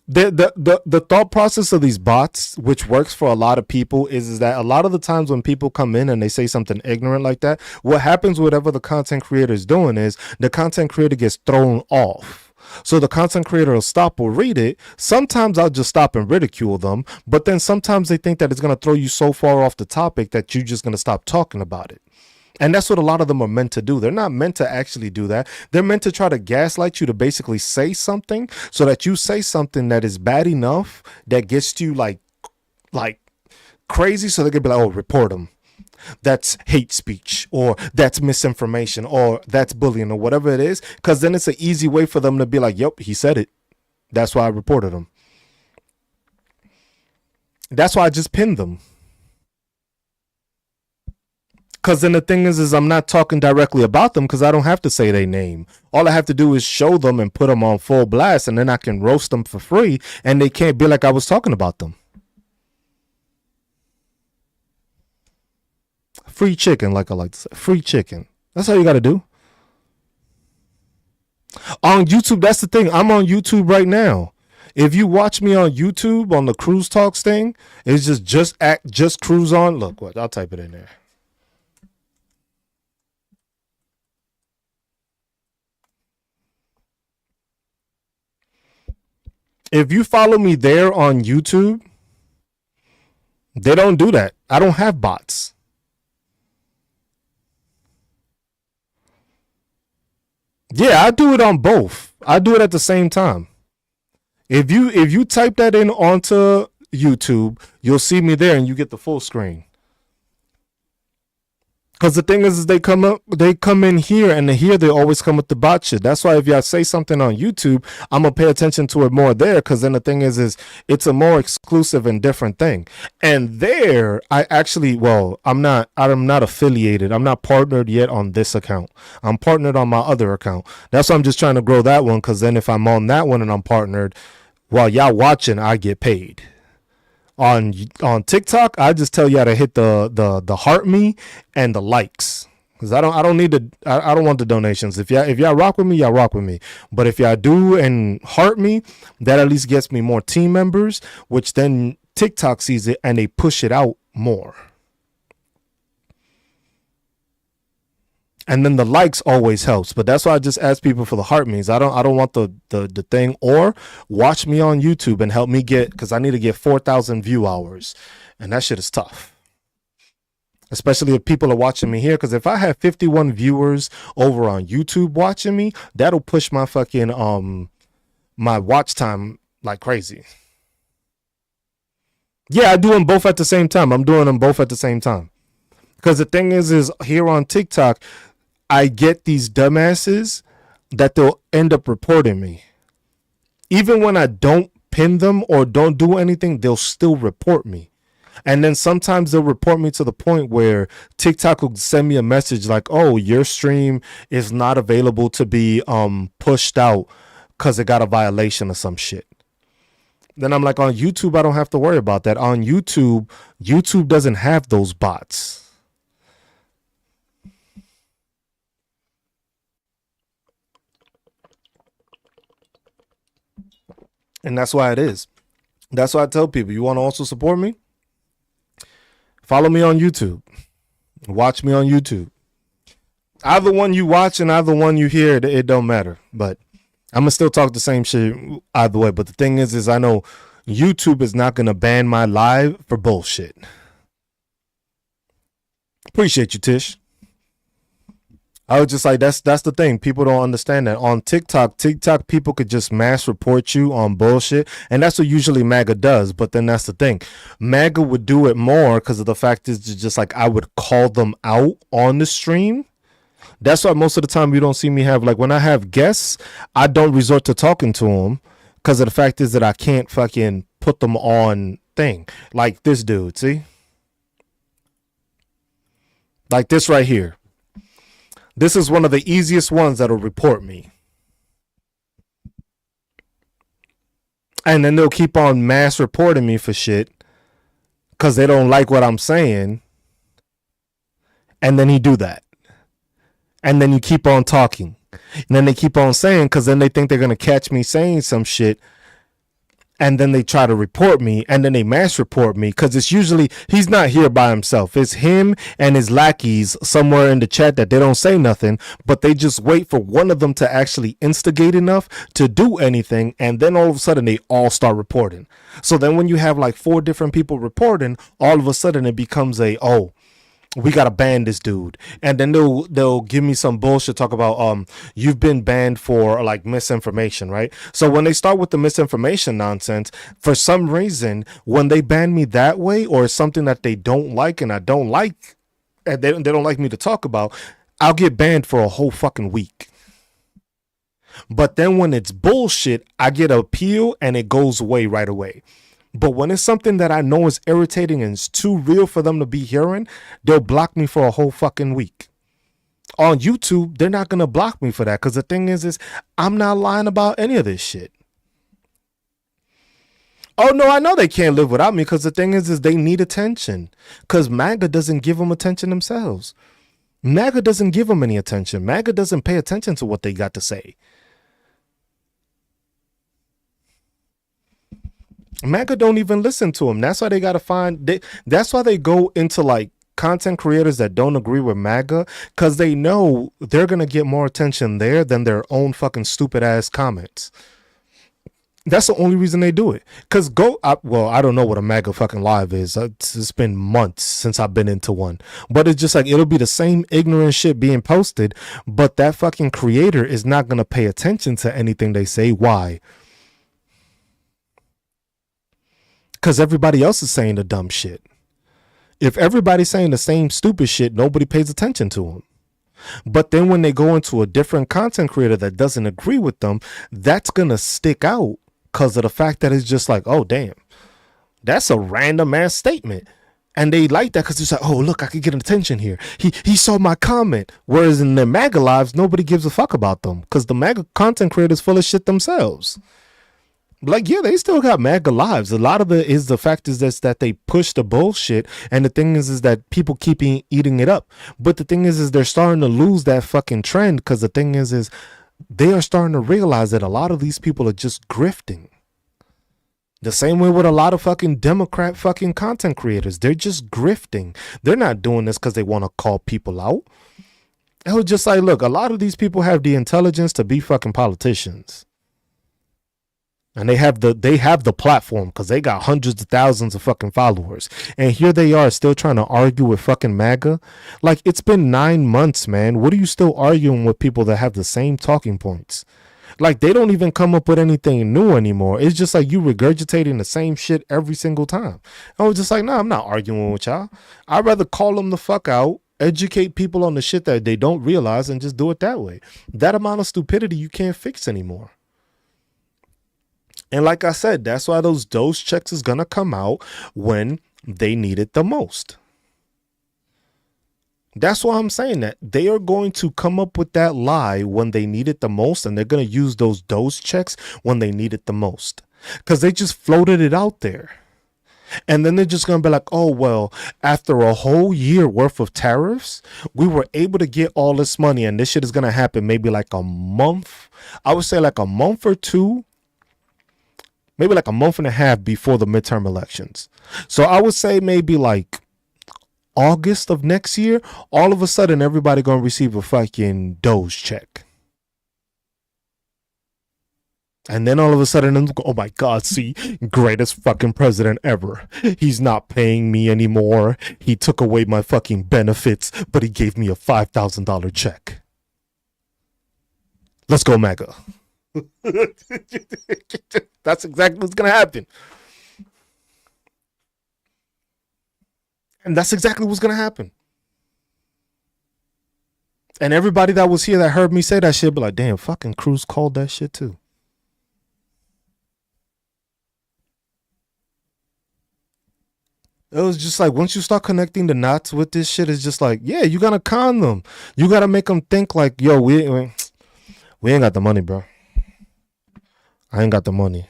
the thought process of these bots, which works for a lot of people, is that a lot of the times when people come in and they say something ignorant like that, what happens whatever the content creator is doing is the content creator gets thrown off. So the content creator will stop or read it. Sometimes I'll just stop and ridicule them, but then sometimes they think that it's gonna throw you so far off the topic that you're just gonna stop talking about it. And that's what a lot of them are meant to do. They're not meant to actually do that. They're meant to try to gaslight you to basically say something so that you say something that is bad enough that gets you like crazy so they can be like, oh, report them. That's hate speech or that's misinformation or that's bullying or whatever it is. Because then it's an easy way for them to be like, yep, he said it. That's why I reported him. That's why I just pinned them. Because then the thing is I'm not talking directly about them because I don't have to say their name. All I have to do is show them and put them on full blast, and then I can roast them for free, and they can't be like I was talking about them. Free chicken, like I like to say. Free chicken. That's all you got to do. On YouTube, that's the thing. I'm on YouTube right now. If you watch me on YouTube on the Cruz Talks thing, it's just Cruz on. Look, what I'll type it in there. If you follow me there on YouTube, they don't do that. I don't have bots. Yeah, I do it on both. I do it at the same time. If you type that in onto YouTube, you'll see me there and you get the full screen. Because the thing is they come in here, and here they always come with the bot shit. That's why if y'all say something on YouTube, I'm gonna pay attention to it more there. Because then the thing is it's a more exclusive and different thing. And there, I'm not affiliated. I'm not partnered yet on this account. I'm partnered on my other account. That's why I'm just trying to grow that one. Because then if I'm on that one and I'm partnered, while y'all watching, I get paid on TikTok. I just tell y'all to hit the heart me and the likes. Cause I don't need I don't want the donations. If y'all rock with me, y'all rock with me. But if y'all do and heart me, that at least gets me more team members, which then TikTok sees it and they push it out more. And then the likes always helps, but that's why I just ask people for the heart means. I don't want the thing, or watch me on YouTube and help me get, because I need to get 4,000 view hours, and that shit is tough. especially if people are watching me here. Because if I have 51 viewers over on YouTube watching me, that'll push my fucking my watch time like crazy. Yeah, I do them both at the same time. I'm doing them both at the same time. Because the thing is here on TikTok, I get these dumbasses that they'll end up reporting me. Even when I don't pin them or don't do anything, they'll still report me. And then sometimes they'll report me to the point where TikTok will send me a message like, oh, your stream is not available to be pushed out because it got a violation or some shit. Then I'm like, on YouTube, I don't have to worry about that. On YouTube, YouTube doesn't have those bots. And that's why it is. That's why I tell people, you want to also support me? Follow me on YouTube. Watch me on YouTube. Either one you watch and either one you hear, it don't matter. But I'm gonna still talk the same shit either way. But the thing is I know YouTube is not gonna ban my live for bullshit. Appreciate you, Tish. I was just like, that's the thing. People don't understand that. On TikTok people could just mass report you on bullshit. And that's what usually MAGA does. But then that's the thing. MAGA would do it more because of the fact is just like I would call them out on the stream. That's why most of the time you don't see me have, like when I have guests, I don't resort to talking to them because of the fact is that I can't fucking put them on thing. Like this dude, see? Like this right here. This is one of the easiest ones that'll report me. And then they'll keep on mass reporting me for shit because they don't like what I'm saying. And then he do that. And then you keep on talking. And then they keep on saying, because then they think they're going to catch me saying some shit. And then they try to report me, and then they mass report me, because it's usually, he's not here by himself. It's him and his lackeys somewhere in the chat that they don't say nothing, but they just wait for one of them to actually instigate enough to do anything, and then all of a sudden they all start reporting. So then when you have like 4 different people reporting, all of a sudden it becomes we gotta ban this dude, and then they'll give me some bullshit, talk about you've been banned for like misinformation, right? So when they start with the misinformation nonsense, for some reason when they ban me that way, or something that they don't like and I don't like, and they don't like me to talk about, I'll get banned for a whole fucking week. But then when it's bullshit, I get an appeal and it goes away right away. But when it's something that I know is irritating and it's too real for them to be hearing, they'll block me for a whole fucking week. On YouTube, they're not going to block me for that, because the thing is I'm not lying about any of this shit. Oh, no, I know they can't live without me, because the thing is they need attention, because MAGA doesn't give them attention themselves. MAGA doesn't give them any attention. MAGA doesn't pay attention to what they got to say. MAGA don't even listen to them. That's why they gotta that's why they go into like content creators that don't agree with MAGA, because they know they're gonna get more attention there than their own fucking stupid ass comments. That's the only reason they do it. Because I don't know what a MAGA fucking live is. It's been months since I've been into one. But it's just like, it'll be the same ignorant shit being posted, but that fucking creator is not gonna pay attention to anything they say. Why? Because everybody else is saying the dumb shit. If everybody's saying the same stupid shit, nobody pays attention to them. But then when they go into a different content creator that doesn't agree with them, that's going to stick out because of the fact that it's just like, oh, damn, that's a random ass statement. And they like that because it's like, oh, look, I could get attention here. He saw my comment. Whereas in their MAGA lives, nobody gives a fuck about them because the MAGA content creators full of shit themselves. Like, yeah, they still got MAGA lives. A lot of it is the fact is that they push the bullshit, and the thing is that people keep eating it up. But the thing is they're starting to lose that fucking trend, because the thing is they are starting to realize that a lot of these people are just grifting. The same way with a lot of fucking Democrat fucking content creators. They're just grifting. They're not doing this because they want to call people out. It was just like, look, a lot of these people have the intelligence to be fucking politicians. And they have the platform because they got hundreds of thousands of fucking followers. And here they are still trying to argue with fucking MAGA. Like, it's been 9 months, man. What are you still arguing with people that have the same talking points? Like, they don't even come up with anything new anymore. It's just like you regurgitating the same shit every single time. I was just like, nah, I'm not arguing with y'all. I'd rather call them the fuck out, educate people on the shit that they don't realize, and just do it that way. That amount of stupidity you can't fix anymore. And like I said, that's why those dose checks is gonna come out when they need it the most. That's why I'm saying that they are going to come up with that lie when they need it the most, and they're going to use those dose checks when they need it the most, because they just floated it out there. And then they're just going to be like, oh, well, after a whole year worth of tariffs, we were able to get all this money, and this shit is going to happen maybe like a month. I would say like a month or two, maybe like a month and a half before the midterm elections. So I would say maybe like August of next year, all of a sudden everybody gonna receive a fucking Doge check. And then all of a sudden, oh my God, see, greatest fucking president ever. He's not paying me anymore. He took away my fucking benefits, but he gave me a $5,000 check. Let's go, MAGA. That's exactly what's gonna happen. And that's exactly what's going to happen. And everybody that was here that heard me say that shit be like, damn, fucking Cruz called that shit too. It was just like, once you start connecting the knots with this shit, it's just like, yeah, you got to con them. You got to make them think like, yo, we ain't got the money, bro. I ain't got the money.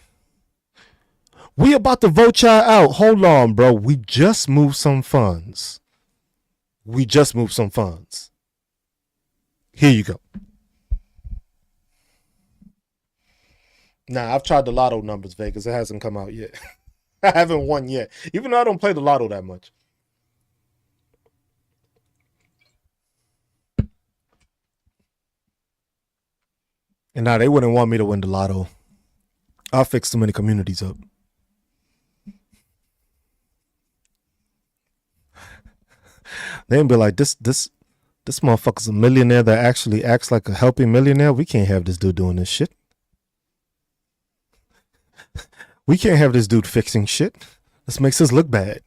We about to vote y'all out. Hold on, bro. We just moved some funds. Here you go. Nah, I've tried the lotto numbers, Vegas. It hasn't come out yet. I haven't won yet. Even though I don't play the lotto that much. And now they wouldn't want me to win the lotto. I'll fix too many communities up. They'd be like, this motherfucker's a millionaire that actually acts like a helping millionaire. We can't have this dude doing this shit. We can't have this dude fixing shit. This makes us look bad.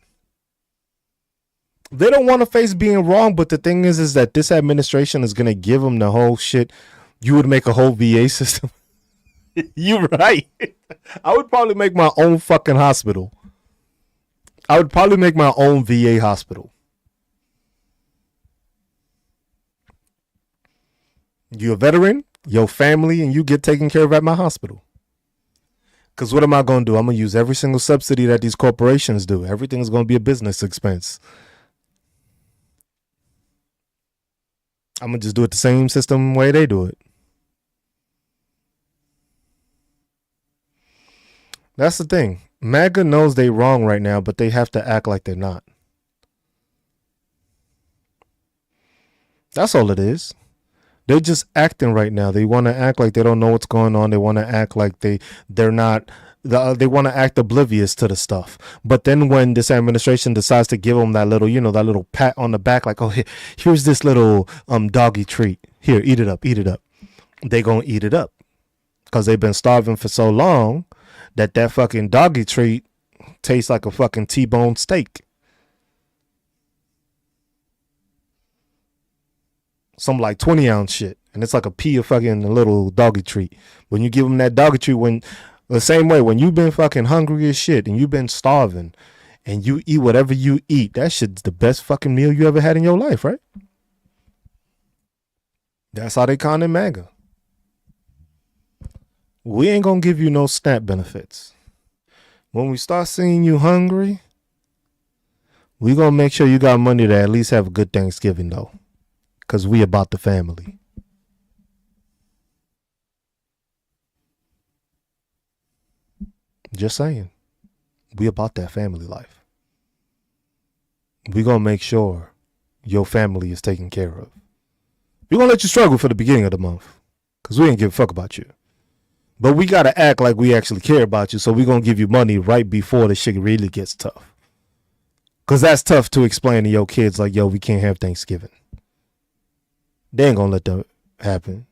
They don't want to face being wrong, but the thing is that this administration is gonna give them the whole shit. You would make a whole VA system. You're right. I would probably make my own fucking hospital. I would probably make my own VA hospital. You're a veteran, your family, and you get taken care of at my hospital. Because what am I going to do? I'm going to use every single subsidy that these corporations do. Everything's going to be a business expense. I'm going to just do it the same system way they do it. That's the thing. MAGA knows they wrong right now, but they have to act like they're not. That's all it is. They're just acting right now. They want to act like they don't know what's going on. They want to act like they're not. They want to act oblivious to the stuff. But then when this administration decides to give them that little, that little pat on the back, like, oh, here's this little doggy treat. Here, eat it up, They gonna eat it up because they've been starving for so long that fucking doggy treat tastes like a fucking T-bone steak. Some like 20-ounce shit, and it's like a pea of fucking little doggy treat. When you give them that doggy treat, the same way when you've been fucking hungry as shit and you've been starving, and you eat whatever you eat, that shit's the best fucking meal you ever had in your life, right? That's how they con in MAGA. We ain't gonna give you no SNAP benefits. When we start seeing you hungry, we gonna make sure you got money to at least have a good Thanksgiving though. Because we about the family. Just saying. We about that family life. We gonna make sure your family is taken care of. We gonna let you struggle for the beginning of the month. Because we ain't give a fuck about you. But we gotta act like we actually care about you, so we gonna give you money right before the shit really gets tough. Cause that's tough to explain to your kids, like, yo, we can't have Thanksgiving. They ain't gonna let that happen.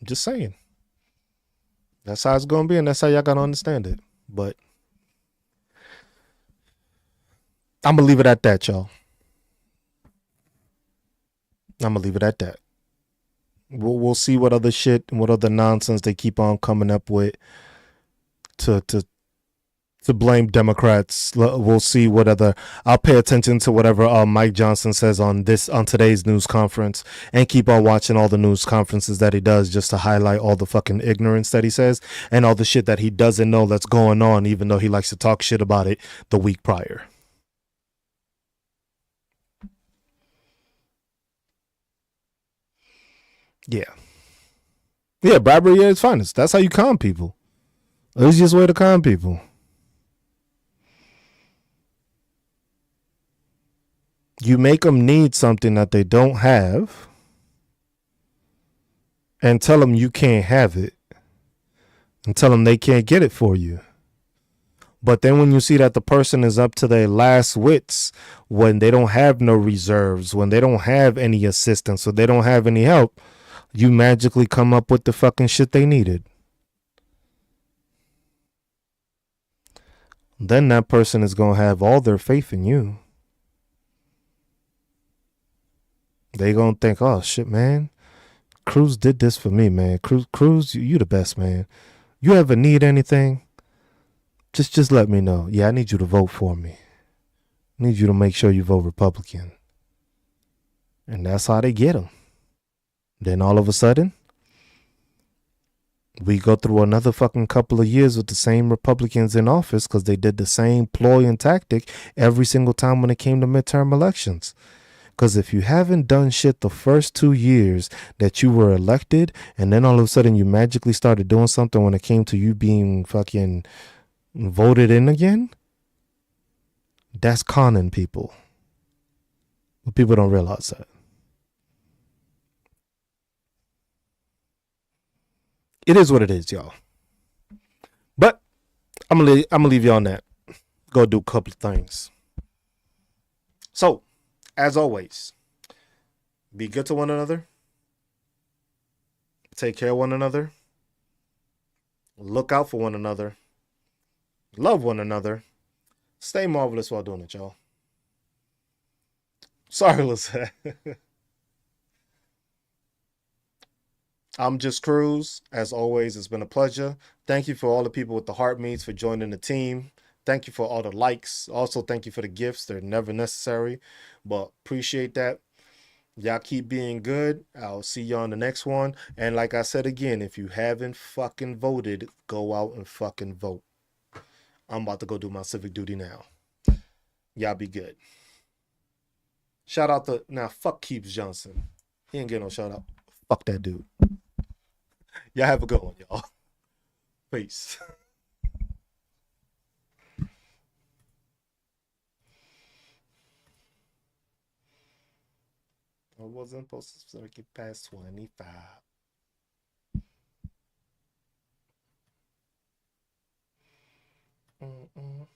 I'm just saying. That's how it's gonna be, and that's how y'all gotta understand it. But I'm gonna leave it at that, y'all. I'm gonna leave it at that. We'll see what other shit and what other nonsense they keep on coming up with to blame Democrats. We'll see what other. I'll pay attention to whatever Mike Johnson says on today's news conference, and keep on watching all the news conferences that he does, just to highlight all the fucking ignorance that he says and all the shit that he doesn't know that's going on, even though he likes to talk shit about it the week prior. Yeah, yeah, bribery is finest. That's how you con people. Easiest way to con people. You make them need something that they don't have and tell them you can't have it and tell them they can't get it for you. But then when you see that the person is up to their last wits, when they don't have no reserves, when they don't have any assistance, or they don't have any help, you magically come up with the fucking shit they needed. Then that person is going to have all their faith in you. They going to think, oh shit, man, Cruz did this for me, man. Cruz, you the best, man. You ever need anything? Just let me know. Yeah, I need you to vote for me. I need you to make sure you vote Republican. And that's how they get them. Then all of a sudden, we go through another fucking couple of years with the same Republicans in office because they did the same ploy and tactic every single time when it came to midterm elections. Because if you haven't done shit the first 2 years that you were elected, and then all of a sudden you magically started doing something when it came to you being fucking voted in again, that's conning people. But people don't realize that. It is what it is, y'all. But I'm gonna leave you on that. Go do a couple of things. So, as always, be good to one another. Take care of one another. Look out for one another. Love one another. Stay marvelous while doing it, y'all. Sorry, Lizette. I'm just Cruz. As always, it's been a pleasure. Thank you for all the people with the heart meets for joining the team. Thank you for all the likes. Also, thank you for the gifts. They're never necessary, but appreciate that. Y'all keep being good. I'll see you on the next one. And like I said again, if you haven't fucking voted, go out and fucking vote. I'm about to go do my civic duty now. Y'all be good. Shout out to now. Fuck Keeps Johnson. He ain't getting no shout out. Fuck that dude. Y'all have a good one, y'all. Peace. I wasn't supposed to get past 25. Mm-mm.